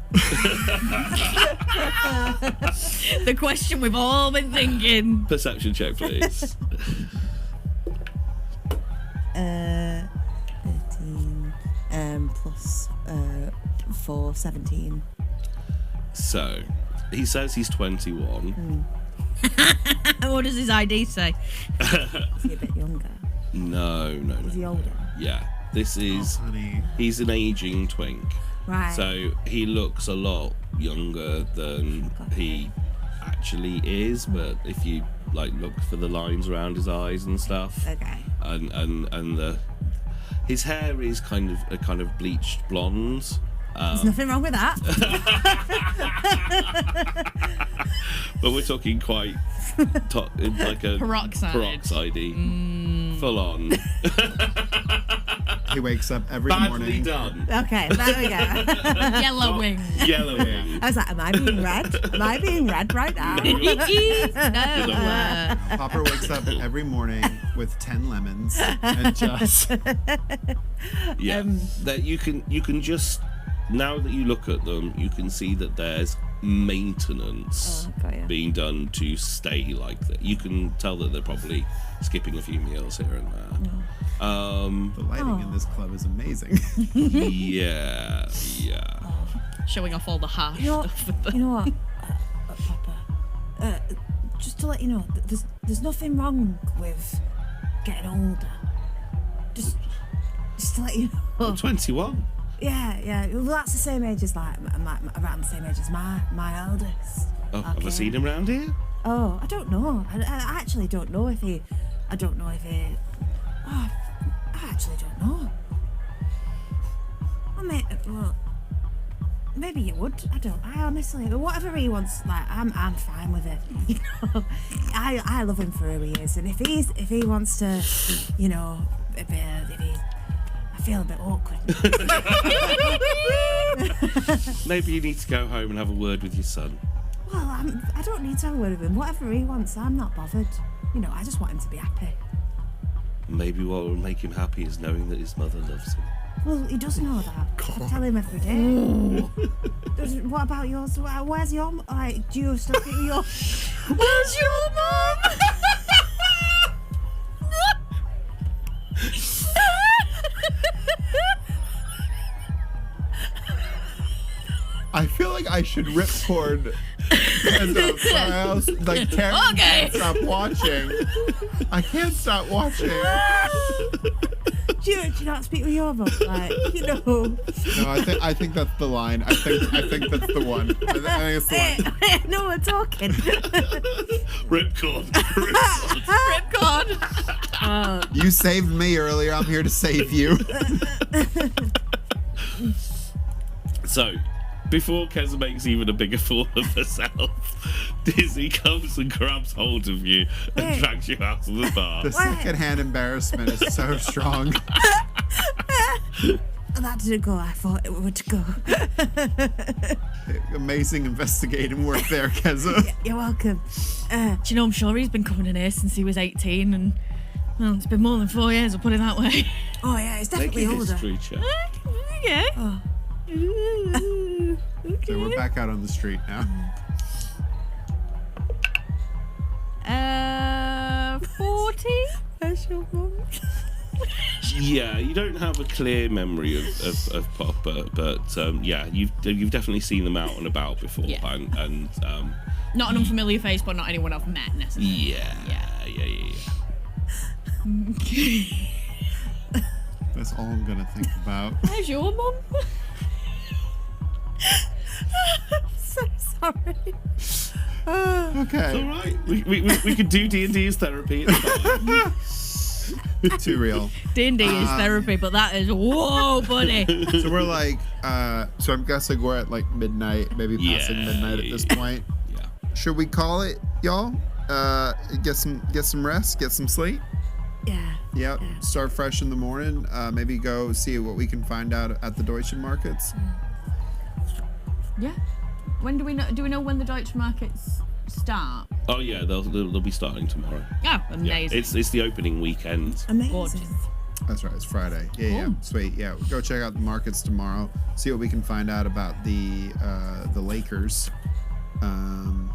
The question we've all been thinking. Perception check, please. 13 plus 4, 17. So, he says he's 21. What does his ID say? Is he a bit younger? No. Is he older? Yeah, this is. Honey. He's an aging twink. Right. So he looks a lot younger than he actually is, but if you like look for the lines around his eyes and stuff, Okay. and his hair is kind of bleached blonde. There's nothing wrong with that. But we're talking quite like a Peroxide. peroxide-y, full on. He wakes up every Badly morning. done. Okay, there we go. Yellowing. Yellowing. I was like, am I being red? Am I being red right now? No. Popper wakes up every morning with 10 lemons and just Yeah. That you can just, now that you look at them, you can see that there's maintenance Oh, got ya. being done to stay like that. You can tell that they're probably skipping a few meals here and there. the lighting in this club is amazing. Yeah. Showing off all the harsh You know, stuff. With the... you know what, Papa? Just to let you know, there's nothing wrong with getting older. Just to let you know. 21. Yeah. Well, that's the same age as like around the same age as my eldest. Oh, have I Okay. seen him around here? Oh, I don't know. I actually don't know if he. I don't know if he. Oh, I actually don't know. Well, maybe you would. I honestly, whatever he wants, like I'm fine with it. You know, I love him for who he is, and if he wants to, you know, if he, I feel a bit awkward. Maybe you need to go home and have a word with your son. Well, I don't need to have a word with him. Whatever he wants, I'm not bothered. You know, I just want him to be happy. Maybe what will make him happy is knowing that his mother loves him. Well, he does know that. I tell him every day. What about yours? Where's your like? Do you stuff it with your? Where's your mum? I feel like I should ripcord like Karen Okay. can't stop watching. I can't stop watching. Do you not speak with your mum? Like, you know. No, I think that's the line. I think that's the one. I think it's the one. No, we're talking. Ripcord. Ripcord. You saved me earlier. I'm here to save you. So, before Kezza makes even a bigger fool of herself, Dizzy comes and grabs hold of you and Wait. drags you out of the bar. The secondhand embarrassment is so strong. That didn't go. I thought it would go. Amazing investigating work there, Kezza. You're welcome. Do you know, I'm sure he's been coming in here since he was 18, and well, it's been more than 4 years, I'll put it that way. Oh yeah, it's Make definitely a older. history check. Okay. Oh. So we're back out on the street now. 40? Where's your mum? Yeah, you don't have a clear memory of Poppa, but yeah, you've definitely seen them out and about before, Yeah. and Not an unfamiliar face, but not anyone I've met necessarily. yeah. That's all I'm gonna think about. Where's your mum? So sorry. Okay. All right, we could do D&D as therapy. It's fine. Too real. D&D is therapy, but that is, whoa, buddy. So we're like, so I'm guessing we're at like midnight, maybe passing midnight at this point. Yeah. Should we call it, y'all? Get some rest, get some sleep. Yeah. Yep. Start fresh in the morning. Maybe go see what we can find out at the Deutsche markets. Yeah. When do we know when the Deutsche markets start? Oh yeah, they'll be starting tomorrow. Oh, Yeah, amazing. it's the opening weekend. Amazing. Gorgeous. That's right. It's Friday. Yeah. Cool. Sweet. Yeah. Go check out the markets tomorrow. See what we can find out about the Lakers. And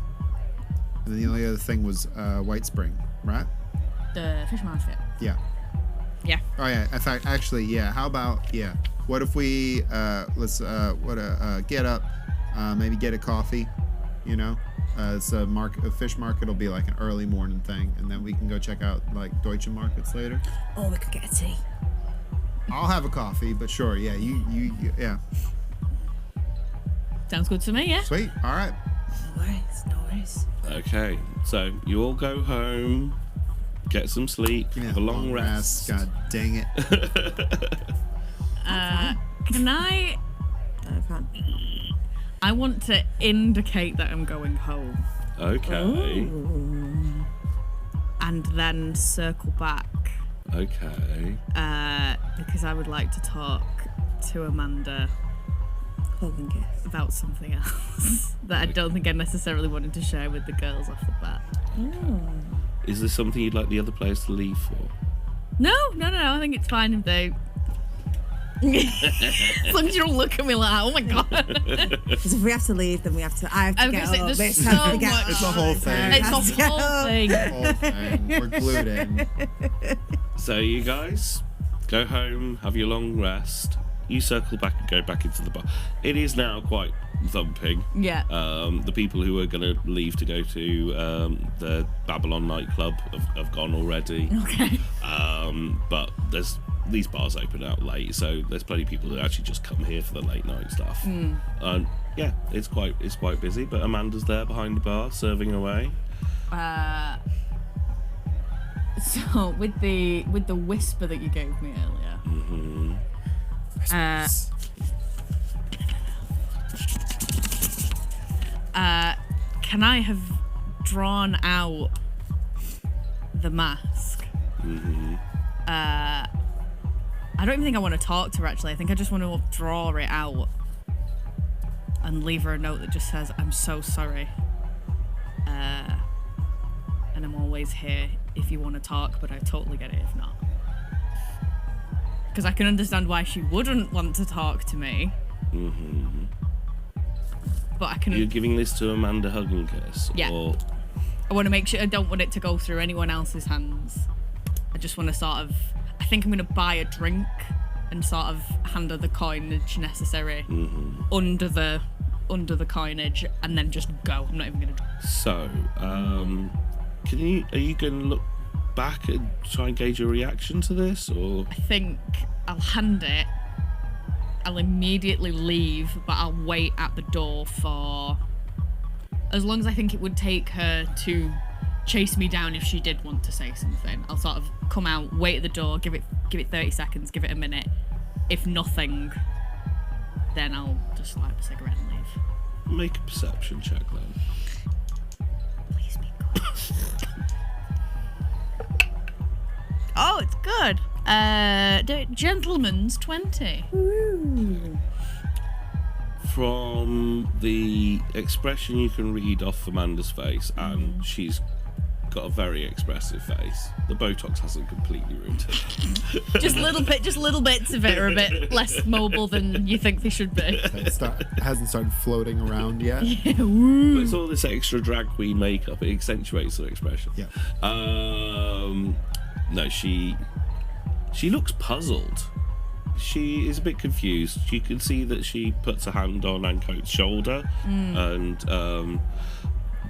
then the only other thing was White Spring, right? The fish market. Yeah. Yeah. Oh yeah. In fact, actually, yeah. How about what if we let's get up, maybe get a coffee, you know. It's a fish market will be like an early morning thing, and then we can go check out like Deutsche markets later. Or we could get a tea. I'll have a coffee, but sure, yeah, you yeah. Sounds good to me, yeah? Sweet. All right. No worries. Okay, so you all go home, get some sleep, Give me have a that long rest. God dang it. Can I can't. I want to indicate that I'm going home Okay. and then circle back Okay. because I would like to talk to Amanda Hugenkiss. about something else that I don't think I necessarily wanted to share with the girls off the bat. Is this something you'd like the other players to leave for? No. I think it's fine if they. As long as you don't look at me like that. Oh my god. Because if we have to leave, then we have to. I have to get Say, up. there's This so has to get much. up. It's a whole thing. It's a whole thing. Whole thing. We're glued in. So you guys go home, have your long rest. You circle back and go back into the bar. It is now quite thumping. Yeah. The people who are going to leave to go to the Babylon nightclub have gone already. Okay. But these bars open out late, so there's plenty of people that actually just come here for the late night stuff. Yeah, it's quite busy. But Amanda's there behind the bar serving away. So with the whisper that you gave me earlier. Mm-hmm. Can I have drawn out the mask? Mm-hmm. I don't even think I want to talk to her, actually. I think I just want to draw it out and leave her a note that just says, I'm so sorry. And I'm always here if you want to talk, but I totally get it if not. Because I can understand why she wouldn't want to talk to me. Mm-hmm. But I can... You're giving this to Amanda Hugenkiss? Yeah. Or... I want to make sure I don't want it to go through anyone else's hands. I just want to sort of... I think I'm going to buy a drink and sort of hand her the coinage necessary under the coinage and then just go. I'm not even going to... So, are you going to look back and try and gauge your reaction to this, or? I think I'll hand it. I'll immediately leave, but I'll wait at the door for as long as I think it would take her to chase me down if she did want to say something. I'll sort of come out, wait at the door, give it 30 seconds, give it a minute. If nothing, then I'll just light up a cigarette and leave. Make a perception check then. Please be good. Oh, it's good. Gentleman's 20. Ooh. From the expression you can read off Amanda's face, and she's got a very expressive face. The Botox hasn't completely ruined it. Just little bits of it are a bit less mobile than you think they should be. It hasn't started floating around yet. But it's all this extra drag queen makeup. It accentuates her expression. Yeah. No, she looks puzzled. She is a bit confused. You can see that she puts a hand on Ancote's shoulder and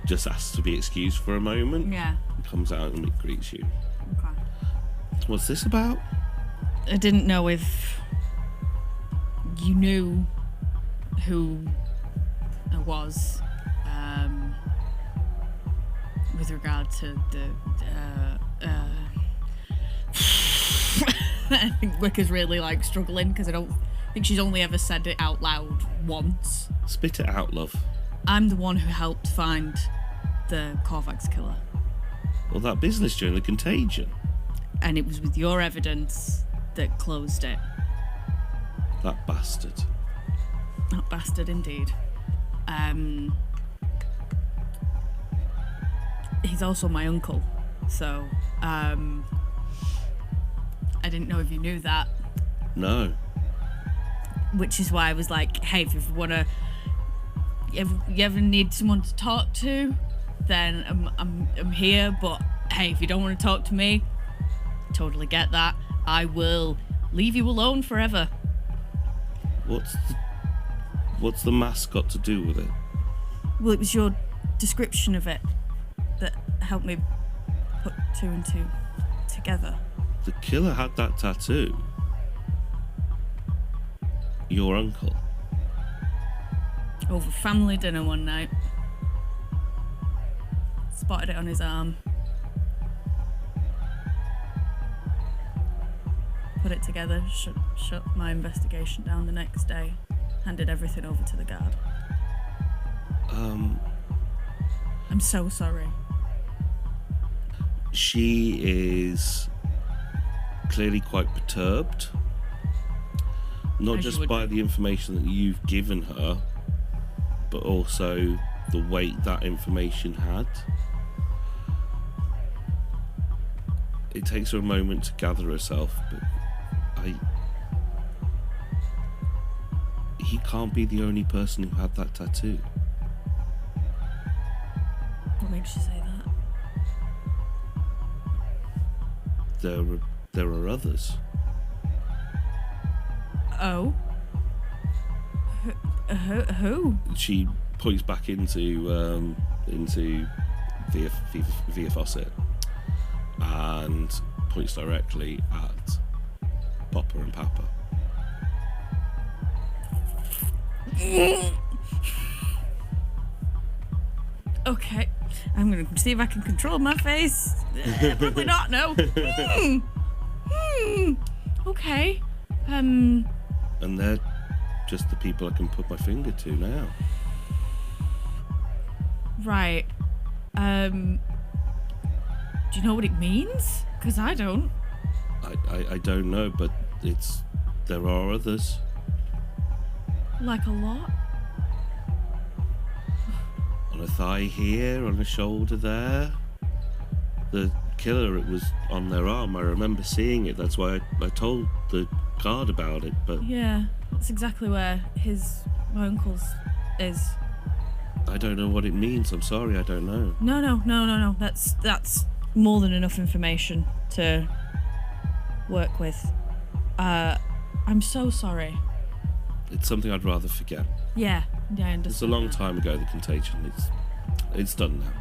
just asks to be excused for a moment. Yeah. Comes out and greets you. Okay. What's this about? I didn't know if you knew who I was with regard to the I think Wicker's really like struggling because I don't think she's only ever said it out loud once. Spit it out, love. I'm the one who helped find the Korvax killer. Well, that business during the contagion. And it was with your evidence that closed it. That bastard. That bastard indeed. He's also my uncle, so I didn't know if you knew that. No. Which is why I was like, hey, if you wanna, you ever need someone to talk to, then I'm here. But hey, if you don't want to talk to me, totally get that. I will leave you alone forever. What's the mask got to do with it? Well, it was your description of it that helped me put two and two together. The killer had that tattoo. Your uncle. Over family dinner one night. Spotted it on his arm. Put it together, shut my investigation down the next day. Handed everything over to the guard. I'm so sorry. She is clearly quite perturbed. Not As you just would by do. the information that you've given her, but also the weight that information had. It takes her a moment to gather herself, but he can't be the only person who had that tattoo. What makes you say that? There are others. Oh. Who? She points back into Viva Faucet and points directly at Poppa and Papa. Okay, I'm gonna see if I can control my face. Probably not. No. Okay. And they're just the people I can put my finger to now. Right. Do you know what it means? Because I don't. I don't know, but there are others. Like a lot. On a thigh here, on a shoulder there. The killer, it was on their arm. I remember seeing it. That's why I told the guard about it. But Yeah, that's exactly where my uncle's is. I don't know what it means. I'm sorry, I don't know. No. That's more than enough information to work with. I'm so sorry. It's something I'd rather forget. Yeah, I understand. It's a long that. time ago, the contagion. It's done now.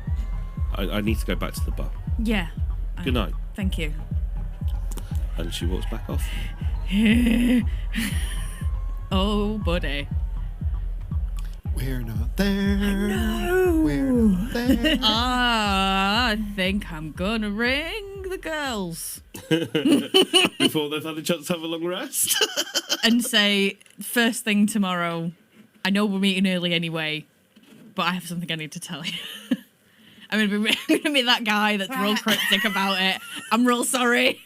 I need to go back to the bar. Yeah. Good night. Thank you. And she walks back off. Oh, buddy. We're not there. We're not there. I think I'm gonna ring the girls Before they've had a chance to have a long rest. and say, first thing tomorrow, I know we're meeting early anyway, but I have something I need to tell you. I'm gonna be that guy that's real cryptic about it. I'm real sorry.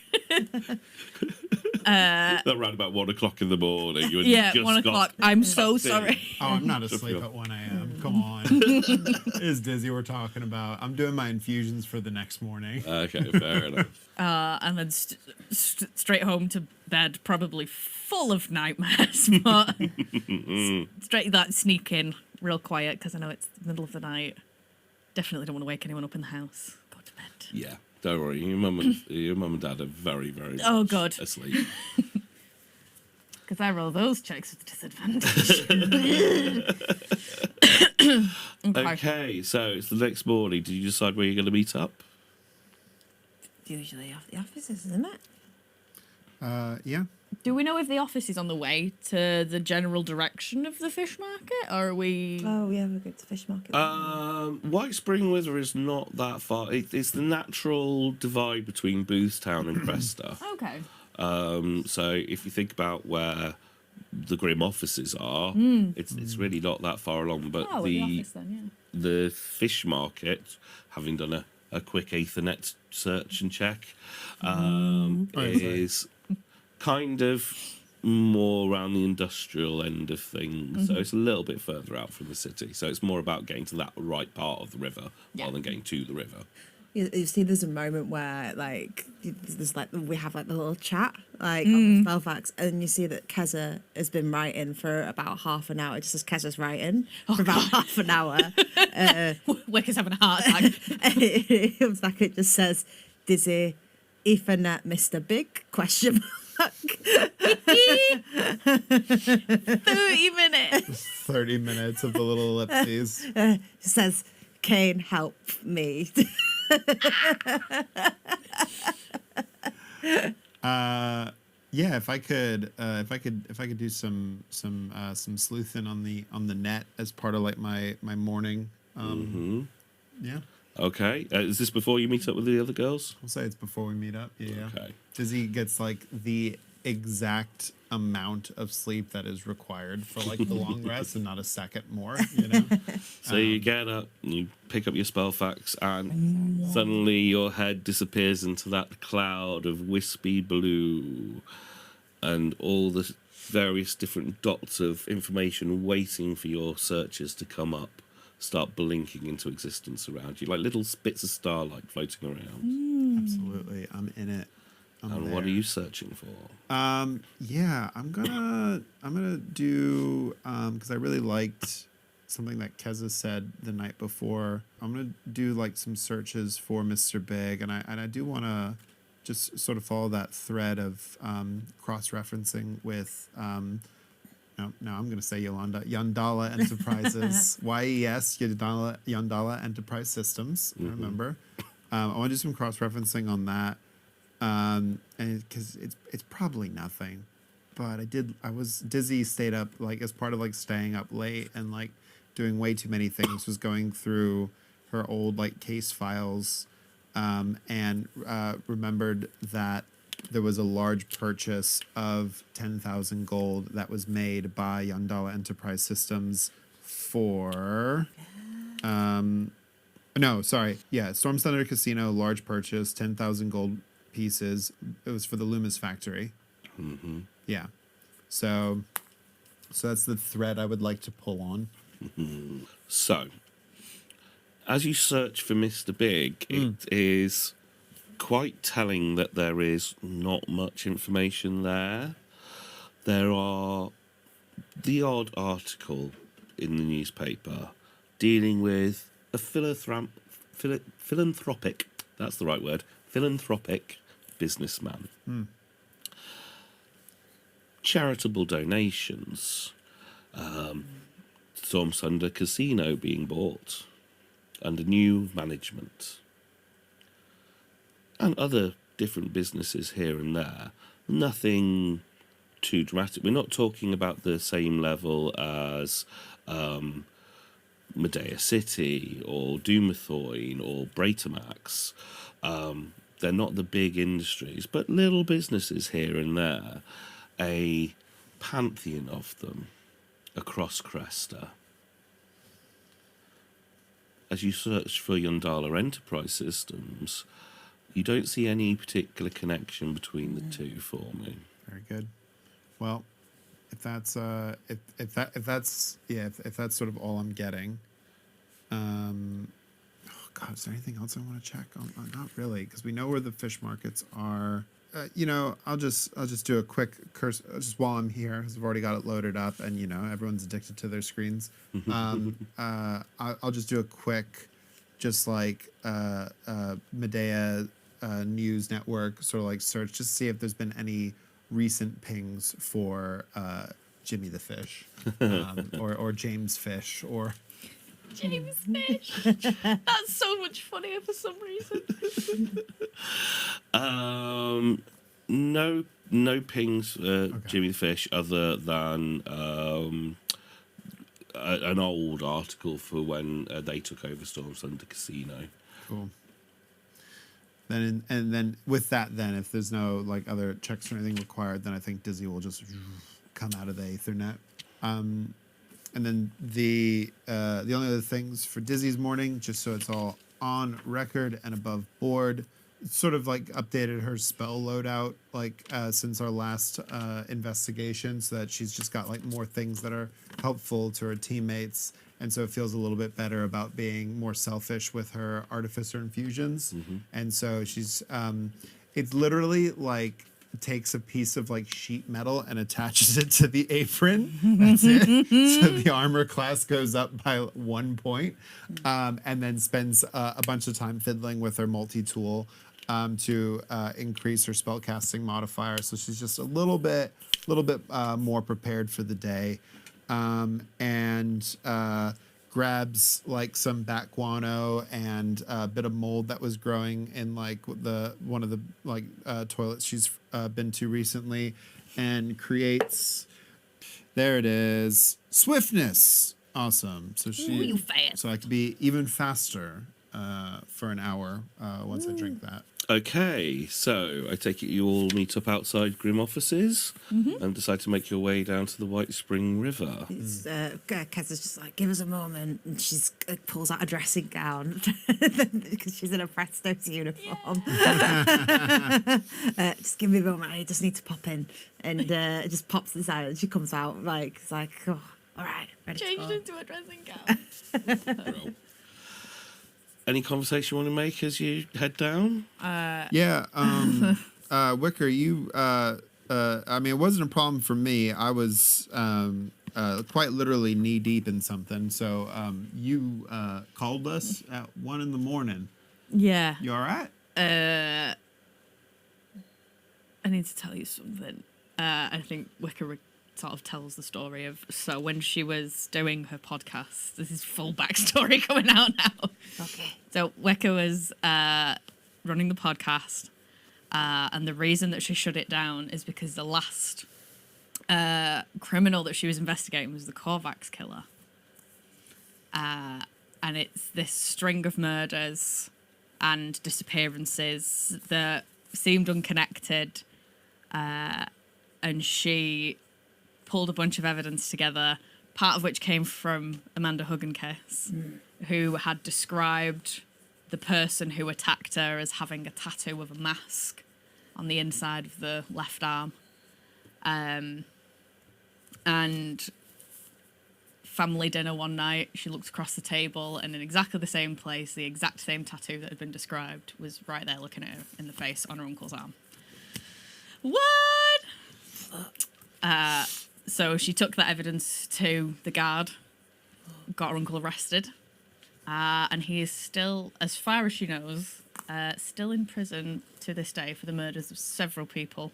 That around about 1 o'clock in the morning. You had Yeah, just 1 o'clock. I'm so tucked in. sorry. Oh, I'm not asleep at 1 a.m. Come on. It's Dizzy we're talking about. I'm doing my infusions for the next morning. Okay, fair enough. And then straight home to bed, probably full of nightmares, but straight that sneak in real quiet because I know it's the middle of the night. Definitely don't want to wake anyone up in the house. Go to bed. Yeah, don't worry. Your mum and dad are very, very Oh, much God. asleep. Because I roll those checks with disadvantage. Okay, so it's the next morning. Did you decide where you're going to meet up? Usually off the offices, isn't it? Yeah. Do we know if the office is on the way to the general direction of the fish market, or are we? Oh, yeah, we'll go to fish market. White Spring Wither is not that far. It's the natural divide between Boothstown and Cresta. Okay. So if you think about where the Grim offices are, it's really not that far along. But Oh, the office then, the fish market, having done a quick Aethernet search and check, is kind of more around the industrial end of things. So it's a little bit further out from the city. So it's more about getting to that right part of the river rather than getting to the river. You see, there's a moment where, like, there's like we have like the little chat, like on the Spellfax, and you see that Kezza has been writing for about half an hour. It just says Kezza's writing for about half an hour. Wicker's having a heart attack. It comes back. It just says, "Dizzy, Aethernet, Mr. Big?" Question mark. 30 minutes. 30 minutes of the little ellipses. It says, "Kane, help me." Yeah, if I could do some sleuthing on the net as part of like my morning. Yeah, Okay. Is this before you meet up with the other girls? I'll say it's before we meet up. Yeah. Okay. Dizzy gets like the exact amount of sleep that is required for like the long rest and not a second more. You know. So you get up, you pick up your spellfax, and suddenly your head disappears into that cloud of wispy blue. and all the various different dots of information waiting for your searches to come up start blinking into existence around you, like little bits of starlight floating around. Absolutely, I'm in it. And what are you searching for? Yeah, I'm gonna do because I really liked something that Kezza said the night before. I'm gonna do like some searches for Mr. Big, and I do want to just sort of follow that thread of cross-referencing with no, I'm gonna say Yandala Enterprises, YES Yandala Enterprise Systems. Remember, I want to do some cross-referencing on that. And because it's probably nothing, but I was Dizzy stayed up like as part of like staying up late and like doing way too many things, was going through her old like case files, and remembered that there was a large purchase of 10,000 gold that was made by Yandala Enterprise Systems for no, sorry, yeah, Storm Thunder Casino, large purchase, 10,000 gold pieces. It was for the Loomis factory. Yeah, so that's the thread I would like to pull on. So, as you search for Mr. Big, it is quite telling that there is not much information there. There are the odd article in the newspaper dealing with a philanthropic, that's the right word, philanthropic businessman. Charitable donations, Storm Thunder Casino being bought under new management, and other different businesses here and there. Nothing too dramatic. We're not talking about the same level as Medea City or Doomathoin or Bretamax. They're not the big industries, but little businesses here and there. A pantheon of them across Cresta. As you search for Yandala Enterprise Systems, you don't see any particular connection between the two for me. Very good. Well, if that's sort of all I'm getting, oh God, is there anything else I want to check on? Not really, because we know where the fish markets are. I'll just do a quick curse just while I'm here, because I've already got it loaded up, and everyone's addicted to their screens. I'll just do a quick, just like Medea News Network sort of like search, just to see if there's been any recent pings for Jimmy the Fish, or James Fish, or James Fish. That's so much funnier for some reason. No pings, Jimmy the Fish, other than an old article for when they took over Storm Thunder Casino. Cool. Then with that, then if there's no like other checks or anything required, then I think Dizzy will just come out of the Aethernet. And then the only other things for Dizzy's morning, just so it's all on record and above board, sort of like updated her spell loadout like since our last investigation, so that she's just got like more things that are helpful to her teammates, and so it feels a little bit better about being more selfish with her artificer infusions. And so she's it's literally like takes a piece of like sheet metal and attaches it to the apron. That's it. So the armor class goes up by 1 point, and then spends a bunch of time fiddling with her multi-tool to increase her spellcasting modifier. So she's just a little bit more prepared for the day, and grabs like some bat guano and a bit of mold that was growing in like one of the like toilets she's been to recently, and creates, there it is, swiftness. Awesome. So You fast. so I could be even faster for an hour once I drink that. Okay, so I take it you all meet up outside Grim offices and decide to make your way down to the White Spring River. It's, Kezza's just like, give us a moment, and she's pulls out a dressing gown because she's in a Presto's uniform. Just give me a moment, I just need to pop in, and it just pops inside, and she comes out like, it's like, oh, all right, ready to Changed go. into a dressing gown. Any conversation you want to make as you head down? Yeah. Wicker, you. I mean, it wasn't a problem for me. I was quite literally knee deep in something. So you called us at 1 a.m. Yeah. You all right? I need to tell you something. I think Wicker sort of tells the story of, so when she was doing her podcast, this is full backstory coming out now. Okay. So Wicker was running the podcast, and the reason that she shut it down is because the last criminal that she was investigating was the Korvax killer. And it's this string of murders and disappearances that seemed unconnected, and she pulled a bunch of evidence together, part of which came from Amanda Hugenkiss, who had described the person who attacked her as having a tattoo of a mask on the inside of the left arm. And family dinner one night, she looked across the table, and in exactly the same place, the exact same tattoo that had been described was right there looking at her in the face on her uncle's arm. What? So she took that evidence to the guard, got her uncle arrested, and he is still, as far as she knows, still in prison to this day for the murders of several people,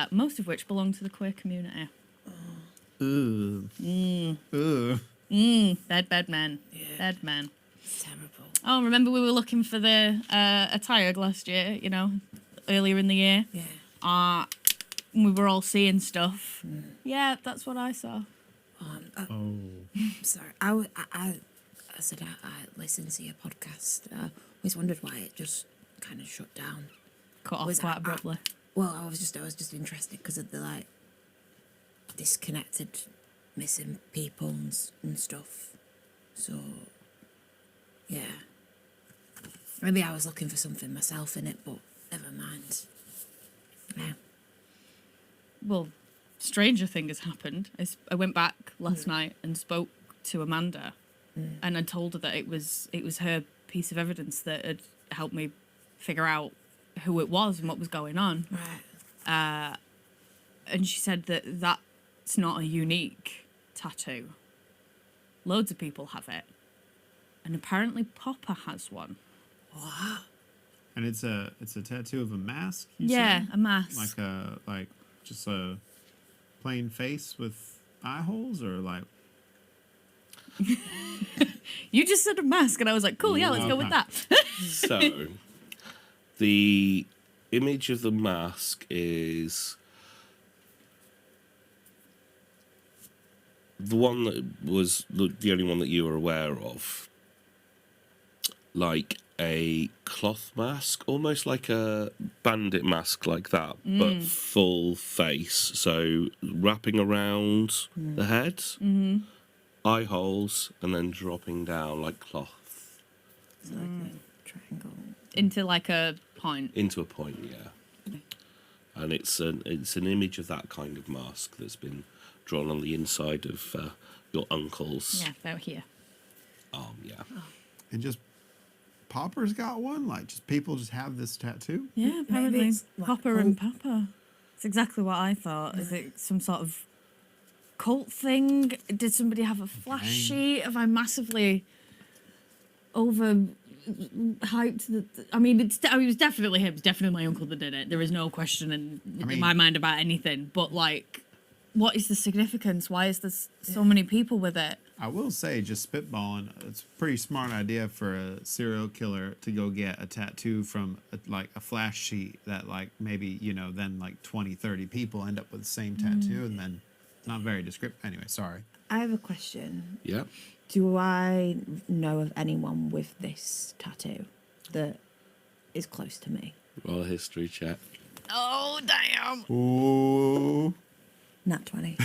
most of which belong to the queer community. Ooh. Ooh. Bad men. Yeah. Bad men. It's terrible. Oh, remember we were looking for the attire last year, you know, earlier in the year? Yeah. We were all seeing stuff. Yeah, that's what I saw. Sorry. I said I listened to your podcast. Always wondered why it just kind of shut down. Cut off Was quite I- abruptly. Well, I was just interested because of the like disconnected missing people and stuff. So yeah, maybe I was looking for something myself in it, but never mind. Yeah. Well, stranger thing has happened. I went back last night and spoke to Amanda, and I told her that it was her piece of evidence that had helped me figure out who it was and what was going on. Right. And she said that that's not a unique tattoo. Loads of people have it, and apparently Poppa has one. What? And it's a tattoo of a mask. You Yeah, said? a mask. Like just a plain face with eye holes, or like. You just said a mask, and I was like, cool, yeah, let's go with that. So, the image of the mask is the one that was the only one that you were aware of. Like a cloth mask, almost like a bandit mask like that, but full face. So wrapping around the head, eye holes, and then dropping down like cloth. So like a triangle. Into like a point. Into a point, yeah. And it's an image of that kind of mask that's been drawn on the inside of your uncle's Yeah, about here. arm, yeah. And just Popper's got one? Like, just people just have this tattoo? Yeah, apparently. it's like Popper and Papa. It's exactly what I thought. Is it some sort of cult thing? Did somebody have a flash sheet? Have I massively over hyped? I mean, it was definitely him. It's definitely my uncle that did it. There is no question in my mind about anything. But, like, what is the significance? Why is there so many people with it? I will say, just spitballing, it's a pretty smart idea for a serial killer to go get a tattoo from a flash sheet that like maybe, then like 20, 30 people end up with the same tattoo, and then not very descriptive. Anyway, sorry. I have a question. Yeah. Do I know of anyone with this tattoo that is close to me. Roll a history check. Oh, damn. Ooh. Nat 20.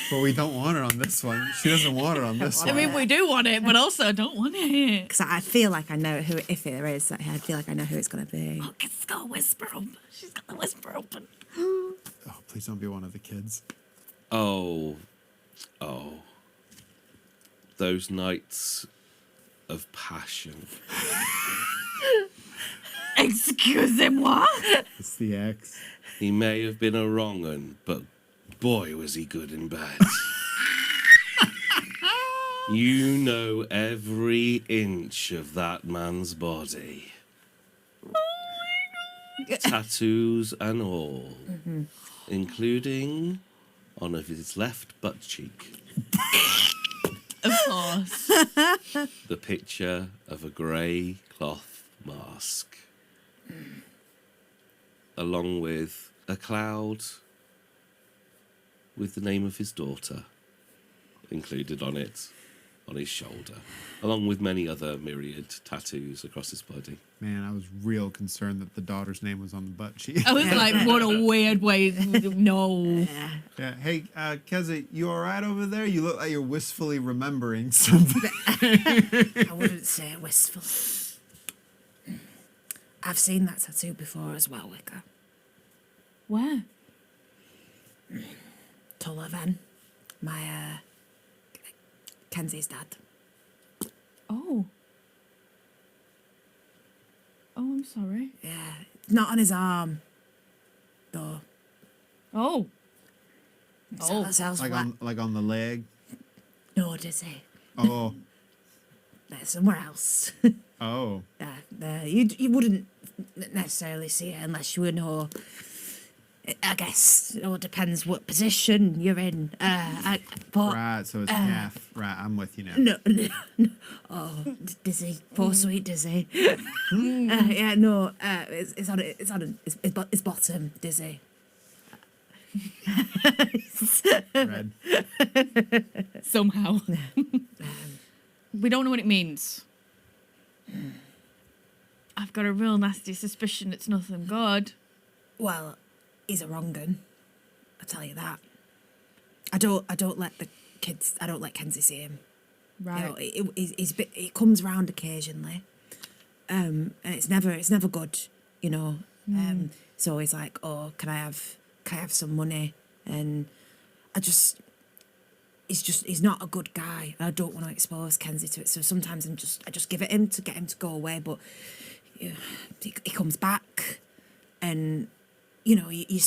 But we don't want it on this one. She doesn't want it on this I one. mean, we do want it, but also I don't want it. Because I feel like I know who, if there is, I feel like I know who it's going to be. Oh, it's got a whisper open. She's got the whisper open. Oh, please don't be one of the kids. Oh. Those nights of passion. Excusez-moi. It's the ex. He may have been a wrong un, but boy was he good in bed. You know every inch of that man's body. Tattoos and all. Including on his left butt cheek. Of course. The picture of a grey cloth mask. Along with a cloud with the name of his daughter included on it, on his shoulder, along with many other myriad tattoos across his body. Man, I was real concerned that the daughter's name was on the butt cheek. I was like, what a weird way. No. Yeah. Hey, Kezza, you all right over there? You look like you're wistfully remembering something. I wouldn't say wistfully. I've seen that tattoo before as well, Wicker. Where? Tullivan, my Kenzie's dad. Oh. Oh, I'm sorry. Yeah, not on his arm, though. Oh. So that's elsewhere. like on the leg. No, does he? Oh. No, somewhere else. Oh. You wouldn't necessarily see it unless you know. I guess it all depends what position you're in. But Right, so it's half. Right, I'm with you now. no. Oh, Dizzy, poor sweet Dizzy. Yeah, no. It's on his bottom, Dizzy. Red. Somehow. We don't know what it means. I've got a real nasty suspicion it's nothing good. Well, he's a wrong un. I tell you that. I don't let the kids. I don't let Kenzie see him. Right. You know, it comes round occasionally, and it's never good. You know. So he's like, oh, can I have some money? And he's not a good guy. And I don't want to expose Kenzie to it. So sometimes I just give it him to get him to go away. But he comes back, and you know, you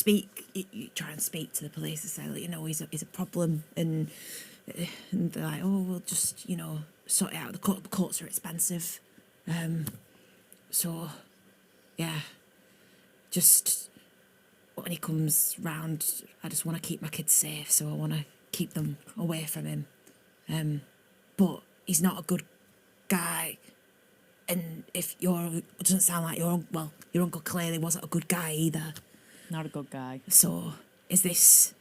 try and speak to the police and say, like, you know, he's a problem, and they're like, oh, we'll just, you know, sort it out. The courts are expensive, so yeah, just when he comes round, I just want to keep my kids safe, so I want to keep them away from him. But he's not a good guy, and if it doesn't sound like your uncle clearly wasn't a good guy either. Not a good guy. So is this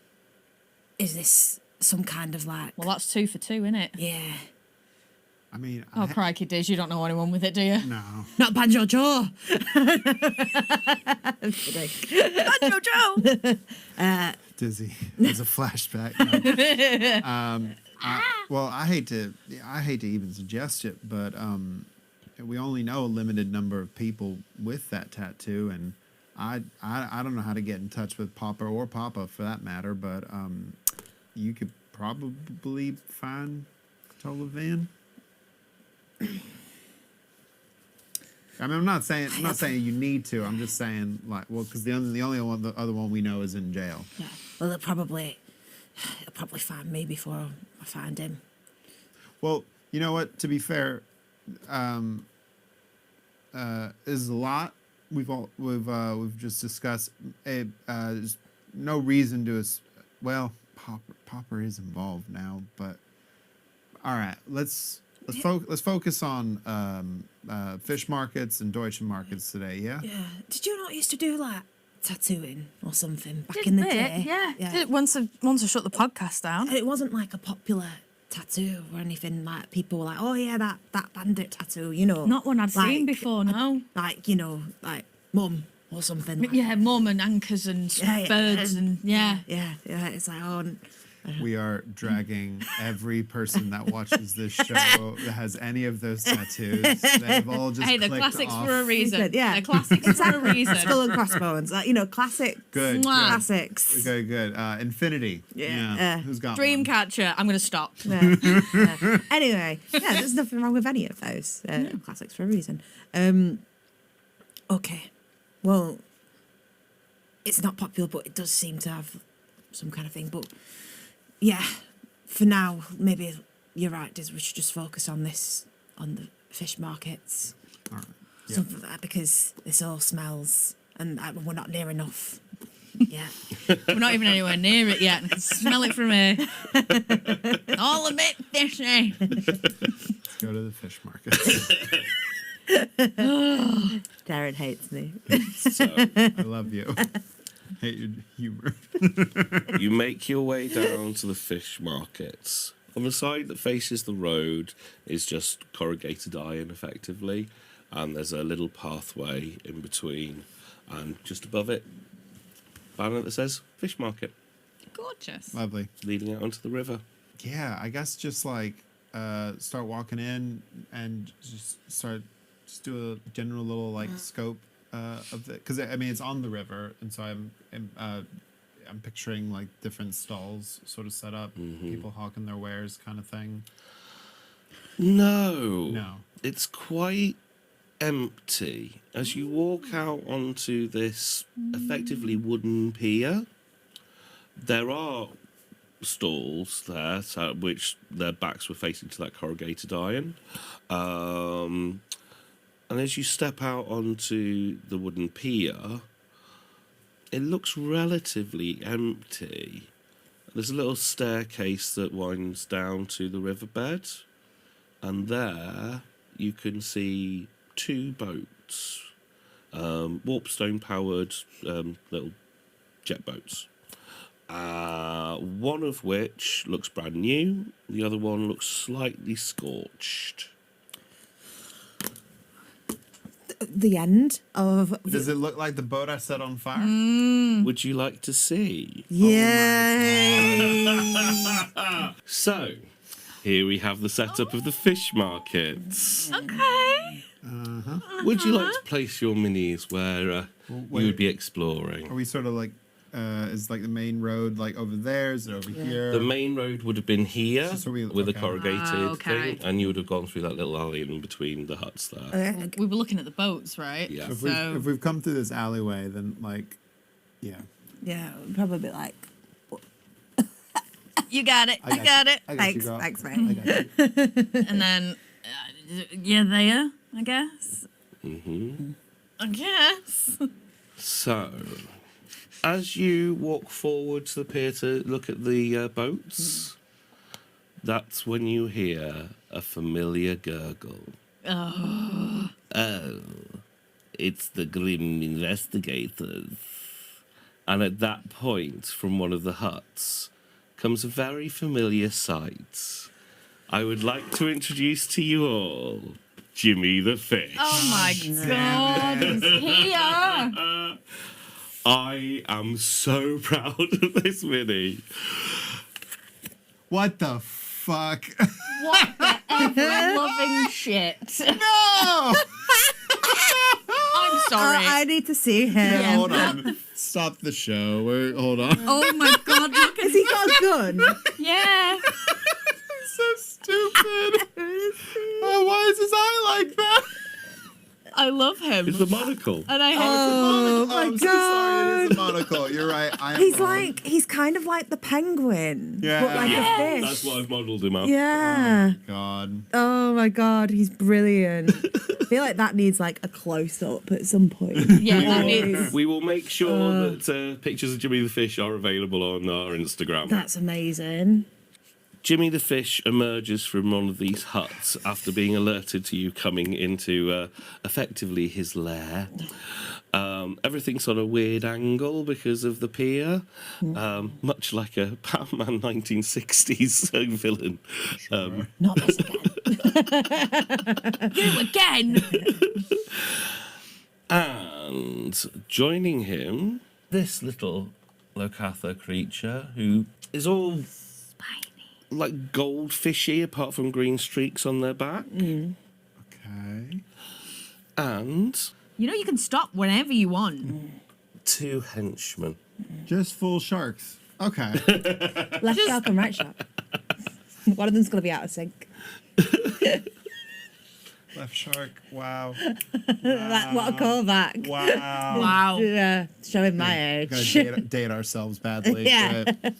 some kind of like? Well, that's 2 for 2, isn't it? Yeah. I mean, Oh, crikey, Diz, you don't know anyone with it, do you? No. Not Banjo Joe. I'm kidding. Banjo Joe. Dizzy. There's a flashback. I hate to even suggest it, but we only know a limited number of people with that tattoo, and I don't know how to get in touch with Poppa or Papa for that matter, but you could probably find Tullivan. I mean, I'm not saying you need to. I'm just saying, like, well, because the other one we know is in jail. Yeah. Well, he'll probably find me before I find him. Well, you know what? To be fair, is a lot. We've just discussed. There's no reason to well, Poppa is involved now, but all right. Let's focus on Phish markets and Deutsche markets today. Yeah. Yeah. Did you not used to do like tattooing or something back in the day? Yeah. Did it once I shut the podcast down. And it wasn't like a popular tattoo or anything. Like people were like, oh yeah, that bandit tattoo, you know. Not one I'd seen Like, before, no. Like, you know, like mum or something. Like, Yeah, mum and anchors and birds and yeah. yeah. It's like, oh, We are dragging every person that watches this show that has any of those tattoos. They've all just Hey, they're clicked classics off. for a reason. Yeah. They're classics for a reason. skull and crossbones. Like, you know, classic. Good. Mwah. Classics. Good. Good. Infinity. Yeah. Who's got one? Dreamcatcher. I'm going to stop. Yeah. Yeah. Anyway, yeah, there's nothing wrong with any of those. Classics for a reason. Okay. Well, it's not popular, but it does seem to have some kind of thing. But yeah, for now, maybe you're right, Diz. We should just focus on this, on the fish markets. All right. Yeah. Something like that, because this all smells, and we're not near enough. Yeah. We're not even anywhere near it yet. I can smell it from here. All a bit fishy. Let's go to the fish market. Darren hates me. So I love you. Hate your humor. you make your way down to the fish markets. On the side that faces the road is just corrugated iron, effectively, and there's a little pathway in between, and just above it, banner that says Fish Market, Gorgeous. Lovely. leading out onto the river. Yeah, I guess just like start walking in and just do a general little like scope of the, because I mean it's on the river, and so I'm picturing like different stalls sort of set up, people hawking their wares kind of thing. No, it's quite empty. As you walk out onto this effectively wooden pier, there are stalls there, which their backs were facing to that corrugated iron. And as you step out onto the wooden pier, it looks relatively empty. There's a little staircase that winds down to the riverbed, and there you can see 2 boats, warpstone powered little jet boats. One of which looks brand new, the other one looks slightly scorched. The end of. Does it look like the boat I set on fire? Would you like to see? Yeah. So, here we have the setup of the fish markets. Okay. Would you like to place your minis where you would be exploring? Are we sort of like, is like the main road like over there? Is it over here? The main road would have been here So we- with a okay. corrugated Okay. thing, and you would have gone through that little alley in between the huts there. We were looking at the boats, right? Yeah. If we've come through this alleyway, then like, yeah. Yeah, probably like. You got it. I got it. I got you, Thanks, girl. thanks, I mate. got you. And then you're there, I guess. I guess. So, as you walk forward to the pier to look at the boats, that's when you hear a familiar gurgle. Oh, it's the grim investigators. And at that point, from one of the huts, comes a very familiar sight. I would like to introduce to you all Jimmy the Fish. Oh my god, he's here. I am so proud of this mini. What the fuck? What the ever-loving shit. No! I'm sorry. I need to see him. Yeah. Hold on. Stop the show. Hold on. Oh my god, look at Has he got a gun? Yeah. So stupid. Oh, why is his eye like that? I love him. It's the monocle. And I hate Oh my I'm so sorry. It is a god. monocle. You're right. I am He's wrong. he's kind of like the penguin. Yeah. But like Yes. a fish. That's what I've modelled him after. Yeah. God. Oh my god, he's brilliant. I feel like that needs like a close up at some point. Yeah, that needs. We will make sure that pictures of Jimmy the Fish are available on our Instagram. That's amazing. Jimmy the Fish emerges from one of these huts after being alerted to you coming into effectively his lair. Everything's on a weird angle because of the pier, much like a Batman 1960s villain. Not this again. You again! And joining him, this little Locatha creature who is all like goldfishy apart from green streaks on their back. Okay. And You know you can stop whenever you want. 2 henchmen. Just full sharks. Okay. Left shark and right shark. One of them's going to be out of sync. Left shark. Wow. What a callback. Wow. Wow. Yeah, showing my Gonna age. date ourselves badly. Yeah. but-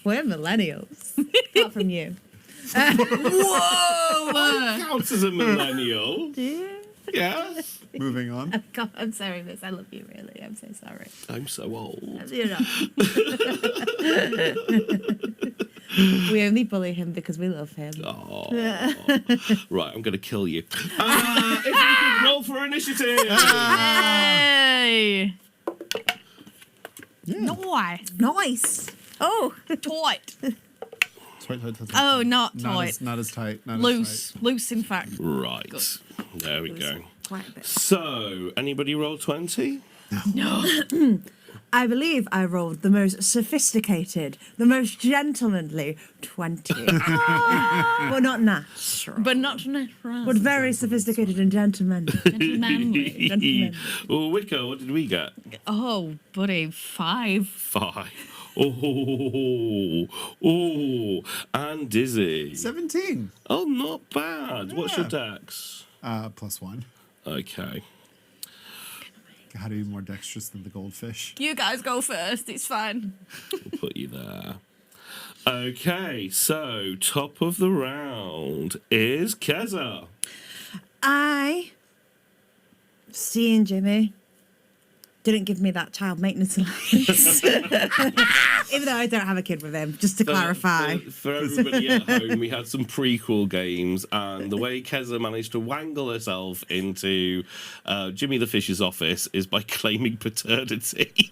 We're millennials. Apart from you. Whoa! Counts as a millennial. Yeah. Moving on. God, I'm sorry, miss. I love you, really. I'm so sorry. I'm so old. You know. We only bully him because we love him. Oh. Right, I'm going to kill you. If you could roll for initiative. Hey! Yeah. Nice. Nice. Oh, Tight. Tight. Oh, not Not tight. as, not as tight. Not Loose. Loose, in fact. Right. There we go. quite a bit. So, anybody roll 20? No. I believe I rolled the most sophisticated, the most gentlemanly 20. But not natural. But not natural. But very sophisticated and gentlemanly. Gentlemanly. Gentlemanly. Well, Wicker, what did we get? Oh, buddy, 5. 5. Oh, and Dizzy. 17. Oh, not bad. What's your Yeah. dex? +1. Okay. How to be more dexterous than the goldfish. You guys go first. It's fine. We'll put you there. Okay, so top of the round is Kezza. Seeing Jimmy didn't give me that child maintenance allowance. Even though I don't have a kid with him, just to clarify. For everybody at home, we had some prequel games, and the way Kezza managed to wangle herself into Jimmy the Fish's office is by claiming paternity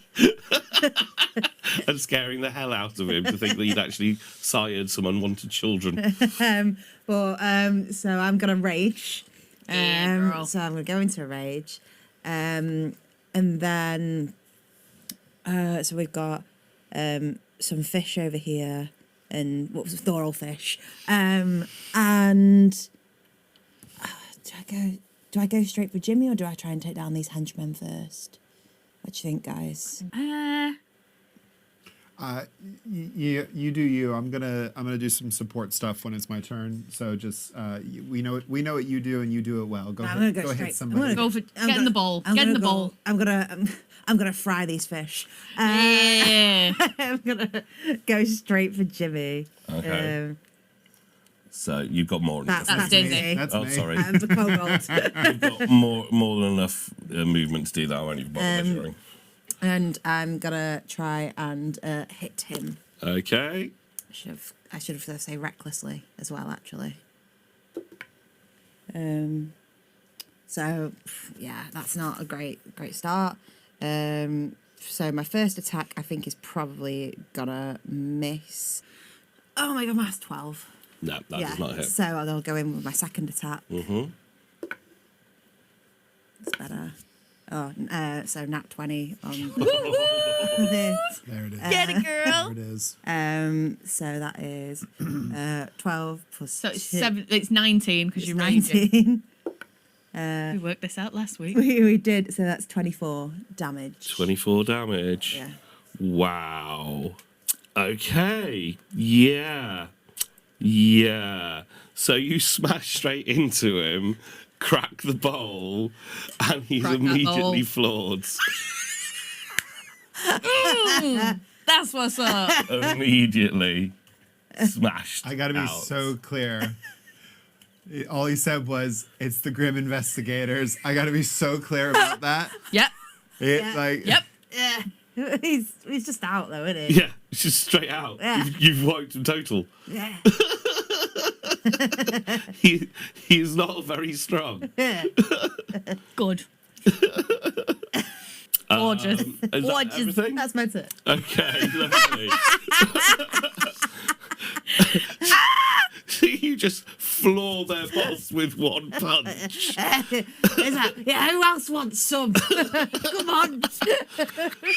and scaring the hell out of him to think that he'd actually sired some unwanted children. So I'm gonna rage. Yeah, girl. So I'm gonna go into a rage. And then, so we've got some fish over here, and what was it, thorol fish. And do I go straight for Jimmy, or do I try and take down these henchmen first? What do you think, guys? You do you. I'm gonna do some support stuff when it's my turn. So just we know what you do, and you do it well. Go I'm ahead, gonna go hit straight. somebody. Go for get in the bowl. Get in the bowl. I'm gonna fry these fish. Yeah. I'm gonna go straight for Jimmy. Okay. So you've got more than That's Dizzy. me. That's Oh, me. sorry. The kobold. You've got more than enough movement to do that when you've got measuring. And I'm gonna try and hit him. Okay. I should have say recklessly as well, actually. So yeah, that's not a great start. So my first attack, I think, is probably gonna miss. Oh my god, that's 12. No, that does not hit. So I'll go in with my second attack. Mm-hmm. It's better. Oh, so nat 20 on this. There it is. Get it, girl. There it is. So that is 12 plus So it's 2, It's 19 because you're raging. 19. We worked this out last week. We did, so that's 24 damage. 24 damage. Yeah. Wow. Okay. Yeah. Yeah. So you smash straight into him, crack the bowl, and he's Crack that immediately bowl. floored. That's what's up. Immediately smashed. I gotta be out. so clear. All he said was, "It's the Grim Investigators." I gotta be so clear about that. Yep. Like, Yep. Yeah. He's just out though, isn't he? Yeah, it's just straight out. Yeah. You've wiped him total. Yeah. He is not very strong. Good. Gorgeous. Is that Gorgeous. everything? That's my turn. Okay, lovely. You just floor their boss with one punch. Is that, yeah, who else wants some? Come on.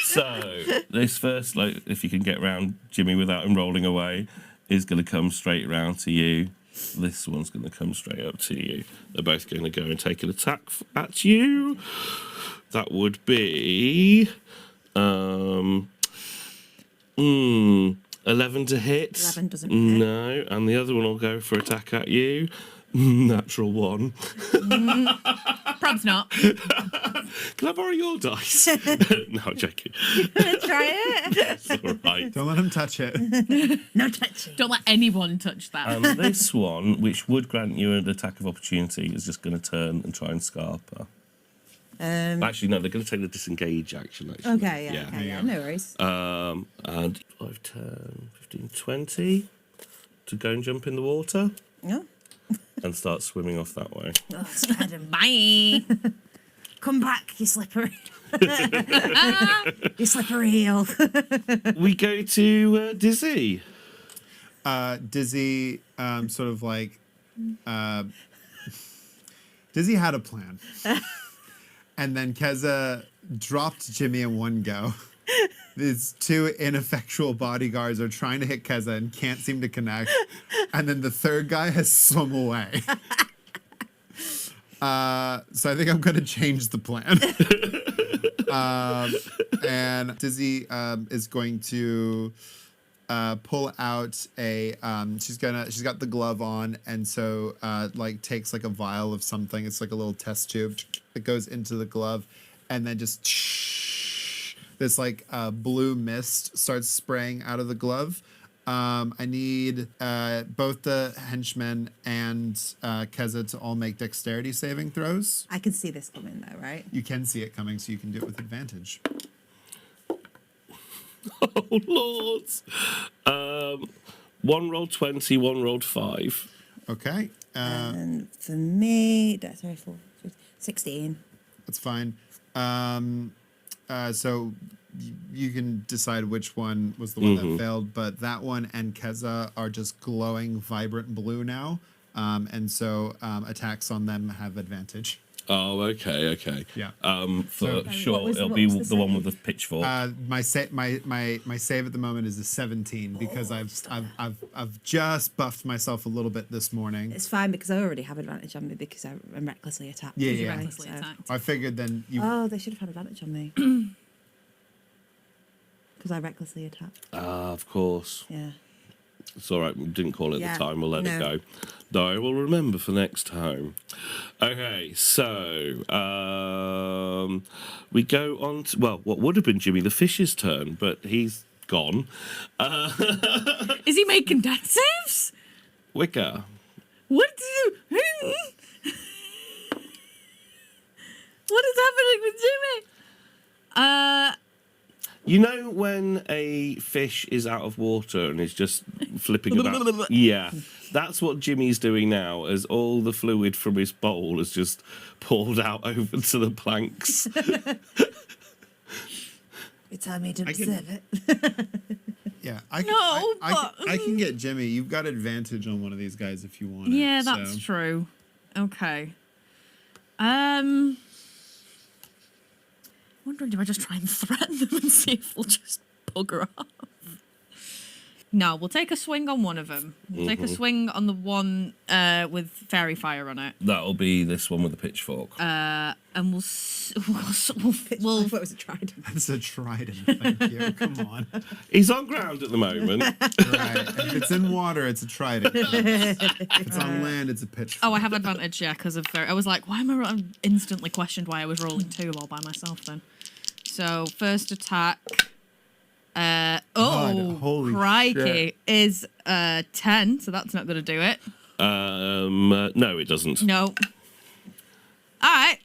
So this first, like, if you can get round Jimmy without him rolling away, is going to come straight round to you. This one's going to come straight up to you. They're both going to go and take an attack at you. That would be 11 to hit. 11 doesn't hit. No, and the other one will go for attack at you. Natural 1. Probs not. Can I borrow your dice? No, I'm joking. Try it. It's all right. Don't let him touch it. No touching. Don't let anyone touch that. And this one, which would grant you an attack of opportunity, is just going to turn and try and scarp her. Actually, no, they're going to take the disengage action. Actually. Okay, yeah, no worries. And 5, 10, 15, 20 to go and jump in the water No. and start swimming off that way. Oh, scared him. Bye. Come back, you slippery. You slippery heel. We go to Dizzy. Dizzy, sort of like, Dizzy had a plan. And then Kezza dropped Jimmy in one go. These two ineffectual bodyguards are trying to hit Kezza and can't seem to connect. And then the third guy has swum away. So I think I'm going to change the plan. And Dizzy is going to pull out a she's got the glove on, and so like takes like a vial of something. It's like a little test tube that goes into the glove, and then just this like blue mist starts spraying out of the glove. I need both the henchmen and Kezza to all make dexterity saving throws. I can see this coming though, right? You can see it coming, so you can do it with advantage. Oh, lords. One rolled 20, one rolled 5. Okay. And for me, that's 16. That's fine. So you can decide which one was the one that failed, but that one and Kezza are just glowing, vibrant blue now. And so attacks on them have advantage. Oh, okay. Yeah. For sure, what it'll was be the the one save? with the pitchfork. My save at the moment is a 17 because I've just buffed myself a little bit this morning. It's fine because I already have advantage on me because I'm recklessly attacked. Yeah, Because you yeah. recklessly So- attacked. I figured then you. Oh, they should have had advantage on me. Because I recklessly attacked. Of course. Yeah. It's all right. We didn't call it Yeah, the time. We'll let it no. go. Though I will remember for next time. Okay, so we go on to, well, what would have been Jimmy the Fish's turn, but he's gone. Is he making death saves? Wicker. What do you... What is happening with Jimmy? You know when a fish is out of water and is just flipping about? Yeah, that's what Jimmy's doing now, as all the fluid from his bowl has just poured out over to the planks. You tell me to I can- deserve it. Yeah, I can, No, I can get Jimmy. You've got advantage on one of these guys if you want. Yeah, it, that's so. true. Okay. Wondering, do I just try and threaten them and see if they'll just bugger off? No, we'll take a swing on one of them. We'll take a swing on the one with fairy fire on it, That'll be this one with the pitchfork. and we'll I thought it was a trident. That's a trident. Thank you. Come on. He's on ground at the moment. Right. If it's in water, it's a trident. If it's on land, it's a pitch. Oh, I have advantage, yeah, because of fairy. I was like, why am I instantly questioned why I was rolling 2 all by myself then. So first attack. holy crikey, shit. is 10, so that's not going to do it. No, it doesn't. No. All right.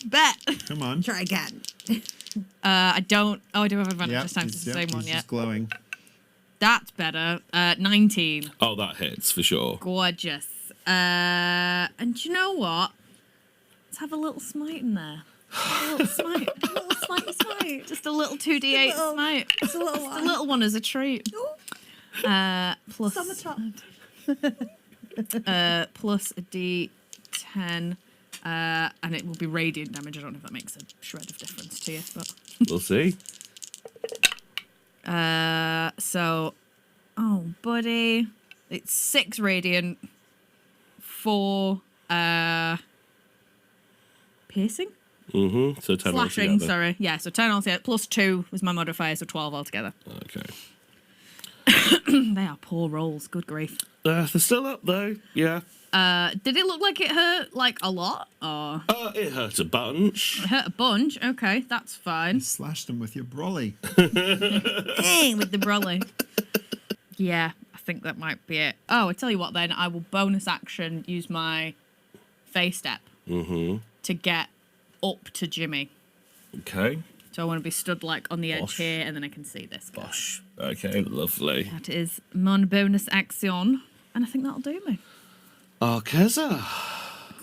Bet. Come on. Try again. I don't. Oh, I do have advantage Yep, this time. 'Cause it's the same one, he's yeah. just glowing. That's better. 19. Oh, that hits for sure. Gorgeous. And do you know what? Let's have a little smite in there. A little smite. A little smite. Just a little 2d8 little- smite. It's a little Just a one. little one as a treat. Plus, It's on the top. plus a d10. And it will be radiant damage. I don't know if that makes a shred of difference to you, but... We'll see. So, oh, buddy. It's 6 radiant, 4, piercing? So 10 Slashing, altogether. sorry. Yeah, so 10 altogether, plus 2 was my modifier, so 12 altogether. Okay. They are poor rolls, good grief. They're still up though. Yeah. Did it look like it hurt, like, a lot? Or It hurt a bunch. it hurt a bunch? Okay, that's fine. Slashed him with your brolly. With the brolly. Yeah, I think that might be it. Oh, I tell you what then, I will bonus action use my phase step to get up to Jimmy. Okay. So I want to be stood like on the edge Bosh. here and then I can see this guy. Gosh. Okay, lovely. That is mon bonus action. And I think that'll do me. Oh, Kezza.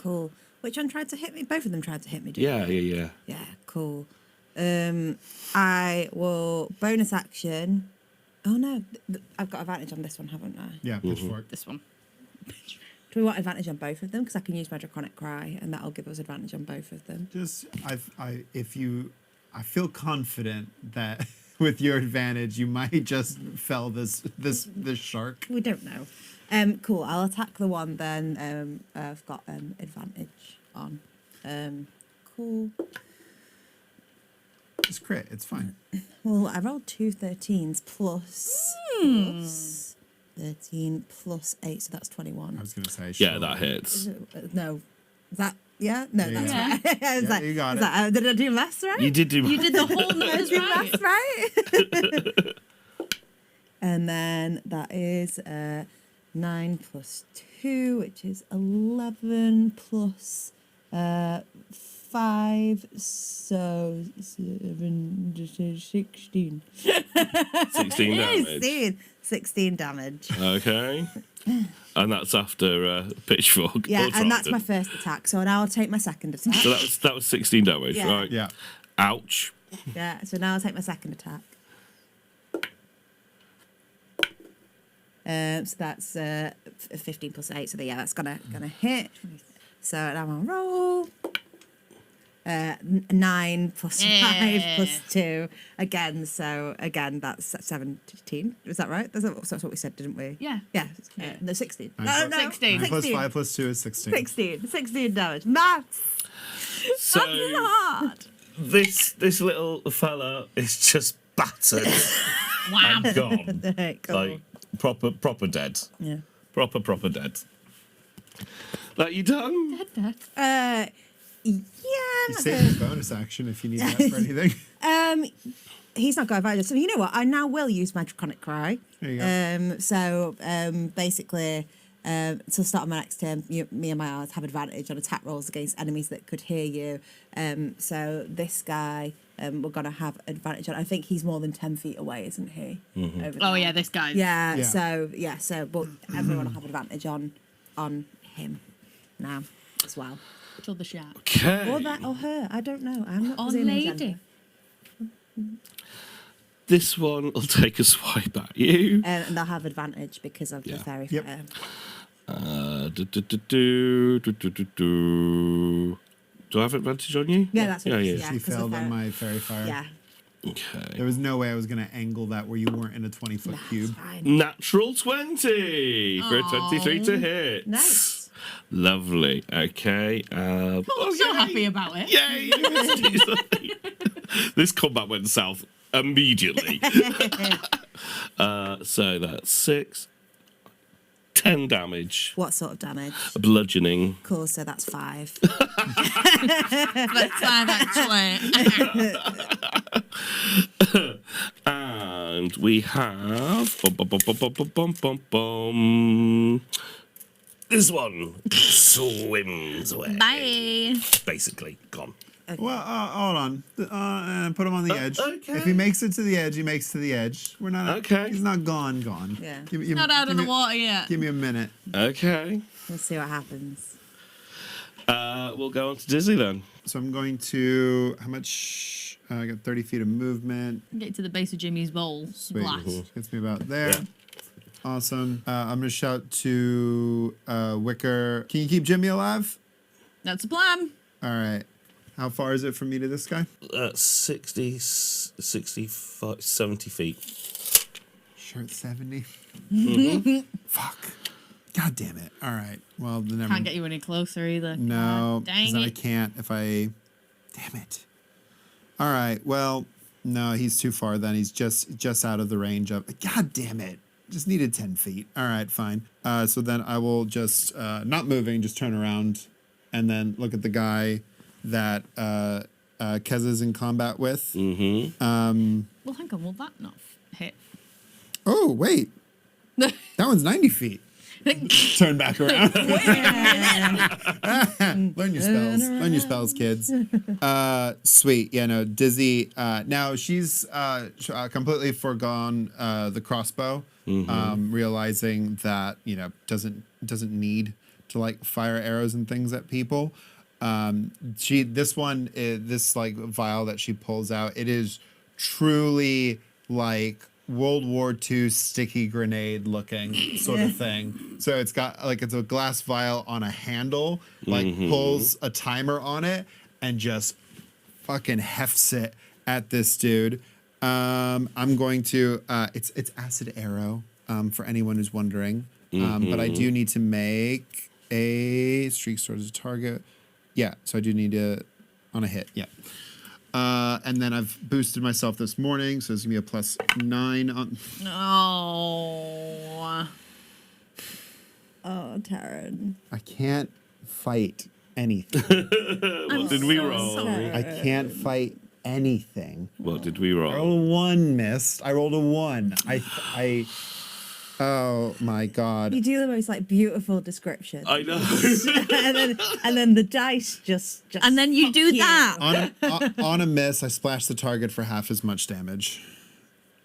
Cool. Which one tried to hit me? Both of them tried to hit me, Yeah. Yeah, cool. I will bonus action. Oh no, I've got advantage on this one, haven't I? Yeah, pitchfork. This one. Do we want advantage on both of them? Because I can use my Draconic Cry, and that'll give us advantage on both of them. Just, I feel confident that with your advantage, you might just fell this shark. We don't know. Cool. I'll attack the one then. I've got advantage on. Cool. Just crit. It's fine. Well, I rolled 2 13s plus 13 plus 8, so that's 21. I was gonna say. Yeah, sure. that hits. No, is that yeah? No, Yeah, that's yeah. right. I was Yeah, like, you got is it. that- did I do less right? You did do. You did the whole numbers Did right. less right? And then that is 9 plus 2, which is 11 plus 5, so 7, 16. 16 damage. 16 damage. Okay. And that's after pitchfork. Yeah, or and that's my trident. first attack. So now I'll take my second attack. So that was 16 damage, Yeah. right? Yeah. Ouch. Yeah, so now I'll take my second attack. So that's 15 plus 8. So yeah, that's gonna hit. So now I'll roll. 9 plus 5 Yeah. plus 2 again. So again, that's 17. Is that right? That's what we said, didn't we? Yeah. Yeah. No, 16. Nine No, plus- 16. 9 plus 16. 5 plus 2 is 16. 16 damage. Maths. So Hard. this little fella is just battered Wow. and gone. Cool. Like proper dead. Yeah. Proper dead. That you done? Yeah. You not save good. his bonus action if you need that for anything. He's not got advantage. So you know what? I now will use my Draconic Cry. There you go. So basically, to start on my next turn, me and my allies have advantage on attack rolls against enemies that could hear you. So this guy, we're gonna have advantage on. I think he's more than 10 feet away, isn't he? Over Oh there. yeah, this guy. Yeah. Yeah. So but everyone will have advantage on him now as well. Till the shark. Okay. Or that or her. I don't know. I'm not Or presuming lady. gender. This one will take a swipe at you. And they'll have advantage because of the Yeah. fairy Yep. fire. Do I have advantage on you? Yeah, that's what Yeah, it yeah. is, yeah. She 'cause of failed her- on my fairy fire. Yeah. Okay. There was no way I was going to angle that where you weren't in a 20-foot Nah, it's cube. fine. Natural 20 for a 23 to hit. Nice. Lovely. Okay. I'm so happy about it. Yay! This combat went south immediately. So that's 6, 10 damage. What sort of damage? Bludgeoning. Cool, so that's 5. That's fine, actually. And we have this one swims away. Bye. Basically gone. Well, hold on. Put him on the edge. okay. If he makes it to the edge, he makes it to the edge. We're not. Okay. He's not gone. Yeah. Not out of the water yet. Give me a minute. Okay. Let's see what happens. We'll go on to Dizzy then. So I'm going to, how much? I got 30 feet of movement. Get to the base of Jimmy's bowl. Sweet. Glass. Gets me about there. Yeah. Awesome. I'm going to shout to Wicker. Can you keep Jimmy alive? That's a plan. All right. How far is it from me to this guy? 60, 65, 70 feet. Sure, it's 70. Mm-hmm. Fuck. God damn it. All right. Well, then never. Can't get you any closer either. No, God, because dang then I it. can't if I. Damn it. All right. Well, no, he's too far. Then he's just out of the range of. God damn it. Just needed 10 feet. All right, fine. So then I will just not moving, just turn around, and then look at the guy that Kezza's in combat with. Mm-hmm. Well, hang on. Will that not hit? Oh wait, that one's 90 feet. Turn back around. Learn your spells. Learn your spells, kids. Sweet. Yeah, no, Dizzy. Now she's completely foregone the crossbow, realizing that doesn't need to like fire arrows and things at people. This like vial that she pulls out, it is truly like World War II sticky grenade looking sort of thing. So it's got like, it's a glass vial on a handle, like pulls a timer on it and just fucking hefts it at this dude. I'm going to, it's acid arrow, for anyone who's wondering. But I do need to make a streak towards a target. Yeah, so I do need to, on a hit, yeah. And then I've boosted myself this morning, so it's going to be a +9 on... Oh. Oh, Taryn. I can't fight anything. What did we roll? sorry. I can't fight anything. What did we I roll? rolled a 1, missed. I rolled a 1. Oh my god. You do the most like beautiful description. I know. and then the dice just And then you do fuck you. that. On a miss, I splashed the target for half as much damage.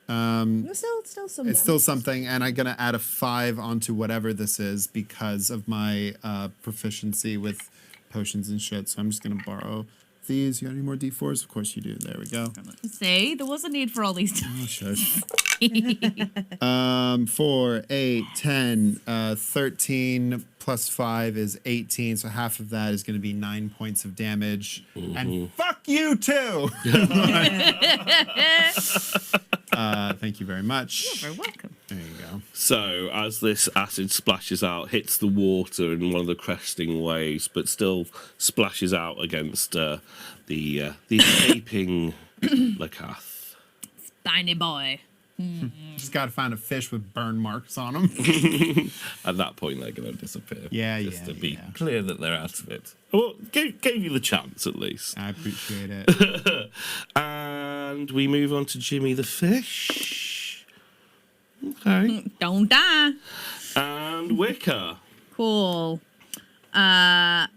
It's still some It's still something, and I'm gonna add a 5 onto whatever this is because of my proficiency with potions and shit. So I'm just gonna borrow these. You got any more D4s? Of course you do. There we go. See, there was a need for all these. Oh, shush. 4, 8, 10, 13 plus 5 is 18. So half of that is going to be 9 points of damage. And fuck you too. Thank you very much. You're very welcome. There you go. So as this acid splashes out, hits the water in one of the cresting waves, but still splashes out against the escaping Lakath. Tiny boy. Just got to find a fish with burn marks on them. At that point, they're going to disappear. Yeah, just to be yeah. clear that they're out of it. Well, gave you the chance at least. I appreciate it. And we move on to Jimmy the Fish. Okay. Don't die. And Wicker. Cool. I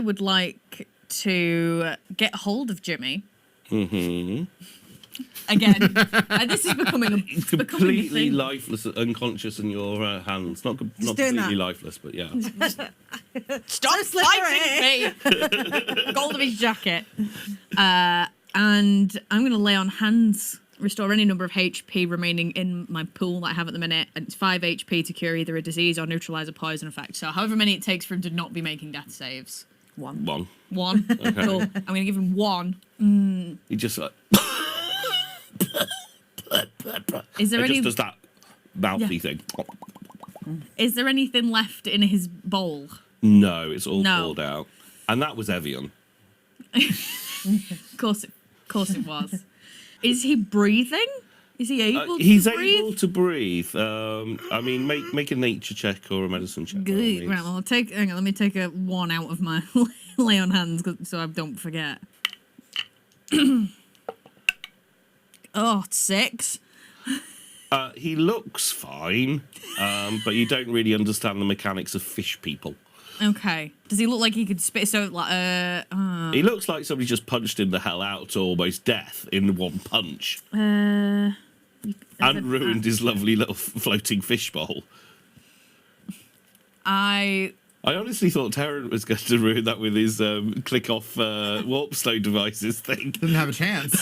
would like to get hold of Jimmy. Mm-hmm. Again, this is becoming a Completely thing. lifeless, unconscious in your hands. Not doing completely that. lifeless, but yeah. Stop fighting me! Gold of his jacket. And I'm going to lay on hands. Restore any number of HP remaining in my pool that I have at the minute. And it's 5 HP to cure either a disease or neutralize a poison effect. So however many it takes for him to not be making death saves. 1. 1. 1. Cool. I'm going to give him 1. He just like Is there it any? just does that mouthy thing. Is there anything left in his bowl? No, it's all No. pulled out. And that was Evian. Of course it was. Is he breathing? Is he able He's to breathe? able to breathe. I mean, make a nature check or a medicine check. by all Good. means. Right, well, let me take a 1 out of my lay on hands so I don't forget. Oh, 6. He looks fine, but you don't really understand the mechanics of fish people. Okay. Does he look like he could spit? So, like, He looks like somebody just punched him the hell out to almost death in one punch. and And ruined his lovely little floating fish bowl. I I honestly thought Terran was going to ruin that with his click off warp stone devices thing. Didn't have a chance.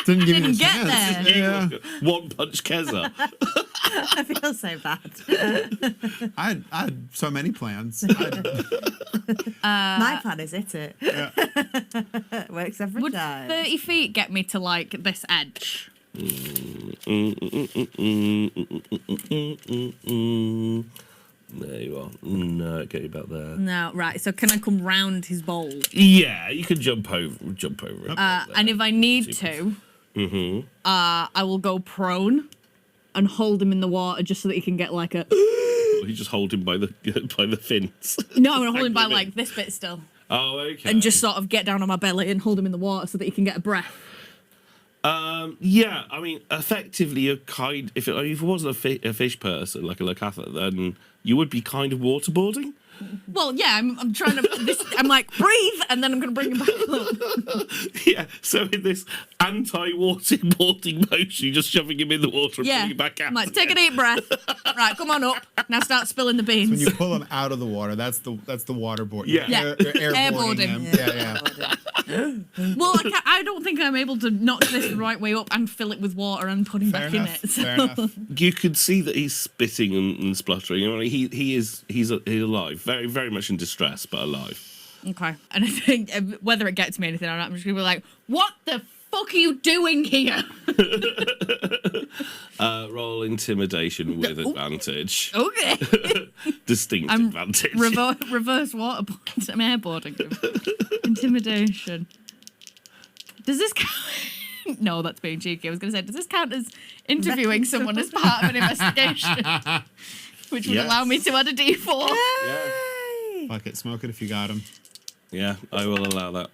Didn't give me a Didn't get chance. there. Yeah. One punch Kezza. I feel so bad. I had so many plans. My plan is hit it. Yeah. Works every Would time. 30 feet get me to like this edge? There you are. No, get you about there. No, right. So can I come round his bowl? Yeah, you can jump over it. And if I need to, I will go prone and hold him in the water just so that he can get like a. You just hold him by the fins. No, I'm gonna hold him by like this bit still, Oh, okay. and just sort of get down on my belly and hold him in the water so that he can get a breath. Yeah, I mean, effectively, you're kind. If it wasn't a fish person like a Locatha, then you would be kind of waterboarding. Well, yeah, I'm trying to. I'm like breathe, and then I'm gonna bring him back up. Yeah, so in this anti-waterboarding motion, you're just shoving him in the water and Yeah, putting him back out. I'm like take a deep breath. Right, come on up. Now start spilling the beans. When you pull him out of the water, that's the waterboard. Yeah. Yeah. You're airboarding him. Airboarding. Yeah. Well, I don't think I'm able to knock this the right way up and fill it with water and put him Fair back enough. in it. Fair enough. You could see that he's spitting and spluttering. I mean, he's alive, very very much in distress, but alive. Okay. And I think whether it gets me anything or not, I'm just gonna be like, what the fuck are you doing here? Roll intimidation with advantage. Okay. Distinct I'm advantage. reverse waterboard. I'm airboarding him. Intimidation. Does this count? No, that's being cheeky. I was going to say, does this count as interviewing someone as part of an investigation? Which would Yes. allow me to add a D4. Yeah. Fuck it, smoke it if you got him. Yeah, I will allow that.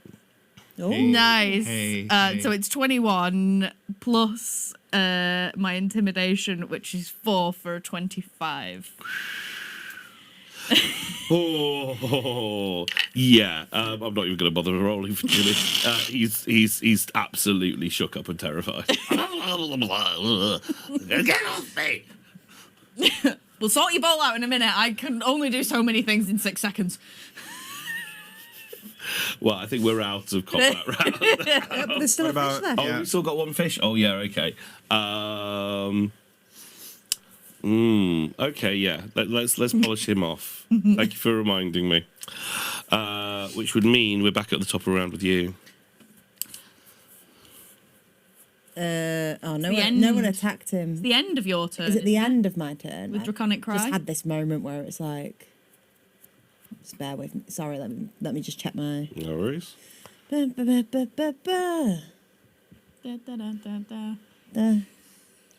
Oh, Nice. Hey, So it's 21 plus my intimidation, which is 4 for 25. Oh, yeah. I'm not even going to bother rolling for Jimmy. He's absolutely shook up and terrified. Get off me! We'll sort your bowl out in a minute. I can only do so many things in 6 seconds. Well, I think we're out of combat round. but there's still What a fish about- left. Oh, Yeah. we've still got one fish. Oh, yeah. Okay. Okay. Yeah. Let's polish him off. Thank you for reminding me. Which would mean we're back at the top of the round with you. No end. one attacked him. The end of your turn. Is it the end of my turn? With I Draconic Cry? just had this moment where it's like, just bear with me. Sorry, let me just check my. No worries. Ba, ba, ba, ba, ba, ba. Da, da, da, da, da.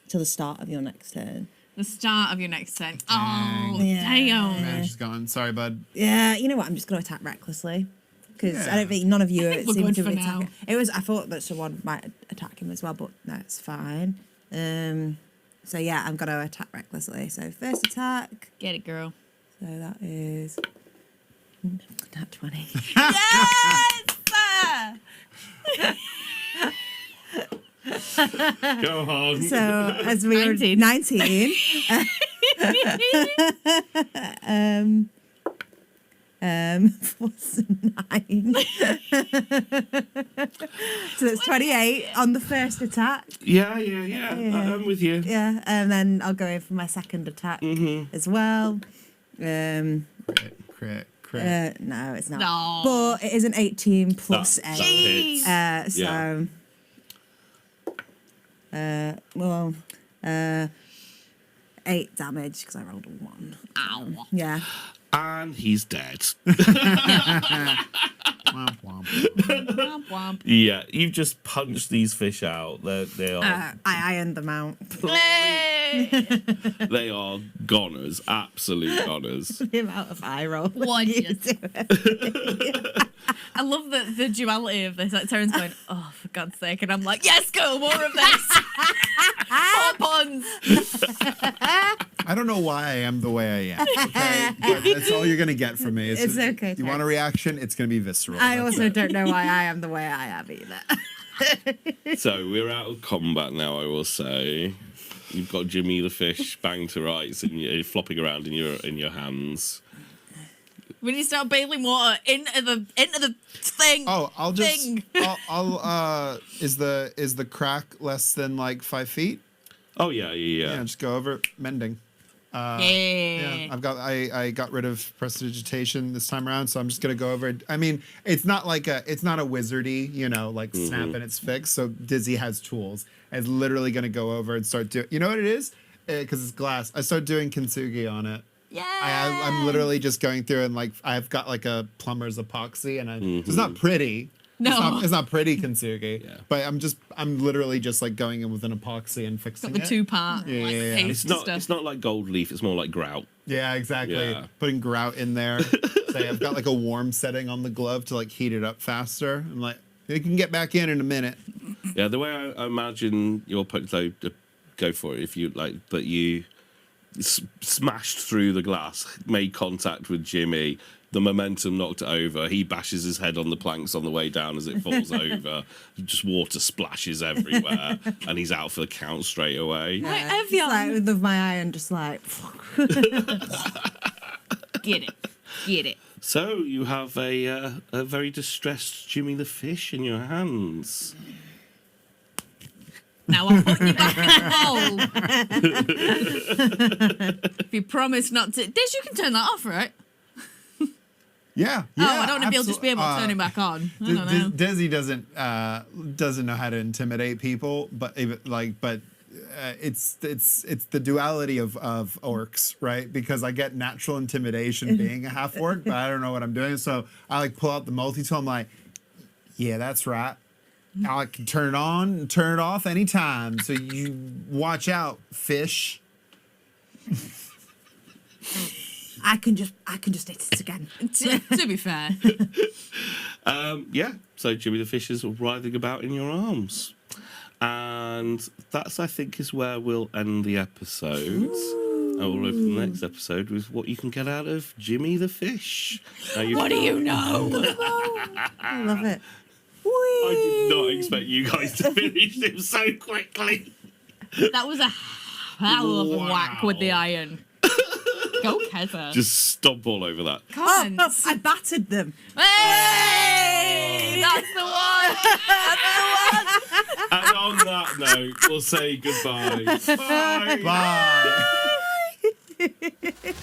Till the start of your next turn. The start of your next turn. Oh, Yeah. damn. Man, she's gone. Sorry, bud. Yeah, you know what? I'm just going to attack recklessly because I don't think none of you I think we're seem good to for attack now. him. It was. I thought that someone might attack him as well, but that's fine. So yeah, I'm going to attack recklessly. So first attack. Get it, girl. So that is not 20. Go on. So as we 19. were 19. Plus 9. So that's 28 on the first attack. Yeah. I'm with you. Yeah, and then I'll go in for my second attack as well. Crit. No, it's not. No. But it is an 18 plus That 8. hits. So, well, 8 damage because I rolled a 1. Ow. Yeah. And he's dead. Womp, womp. Womp womp. Yeah, you've just punched these fish out. They are I ironed them out. they are goners, absolute goners. The amount of eye roll. One you just- do it. I love the duality of this. Like, Terran's going, oh, for God's sake. And I'm like, yes, go, more of this. More puns. I don't know why I am the way I am. Okay, but that's all you're gonna get from me. It's okay, You Terry. want a reaction? It's gonna be visceral. I That's also it. don't know why I am the way I am either. So we're out of combat now, I will say. You've got Jimmy the fish banged to rights and you're flopping around in your hands. We need to start bailing water into the thing. Oh, I'll just. Thing. Is the crack less than like 5 feet? Oh yeah. Yeah, just go over it, mending. Yeah, I got rid of prestidigitation this time around, so I'm just gonna go over it. I mean, it's not a wizardy, like snap and it's fixed. So Dizzy has tools. It's literally gonna go over and start doing. You know what it is? Because it's glass. I start doing kintsugi on it. Yeah. I'm literally just going through and like I've got like a plumber's epoxy and it's not pretty. No. It's not pretty kintsugi. Yeah. But I'm literally just like going in with an epoxy and fixing Got the it. 2-part. Yeah, like, yeah, yeah. paste It's not like gold leaf. It's more like grout. Yeah, exactly. Yeah. Putting grout in there. Say I've got like a warm setting on the glove to like heat it up faster. I'm like, you can get back in a minute. Yeah, the way I imagine your go for it if you like, but you smashed through the glass, made contact with Jimmy. The momentum knocked it over. He bashes his head on the planks on the way down as it falls over. Just water splashes everywhere, and he's out for the count straight away. Yeah, it's like with my iron, just like. Get it. So you have a very distressed Jimmy the Fish in your hands. Now I'm putting you back in the hole. If you promise not to, Diz, you can turn that off, right? Yeah. Oh, I don't want to be able to just be able to turn him back on. I don't know. Desi doesn't know how to intimidate people, but it's the duality of orcs, right? Because I get natural intimidation being a half orc, but I don't know what I'm doing. So I like pull out the multi-tool. I'm like, yeah, that's right. I can turn it on and turn it off anytime. So you watch out, fish. I can just hit it again. To be fair. Yeah, so Jimmy the Fish is writhing about in your arms. And that's, I think, is where we'll end the episode. And we'll open the next episode with what you can get out of Jimmy the Fish. What do you know? I love it. I did not expect you guys to finish him so quickly. That was a hell of a whack with the iron. Go, Kezza. Just stomp all over that. Oh, no, I battered them. Hey! That's the one! And on that note, we'll say goodbye. Bye. Bye.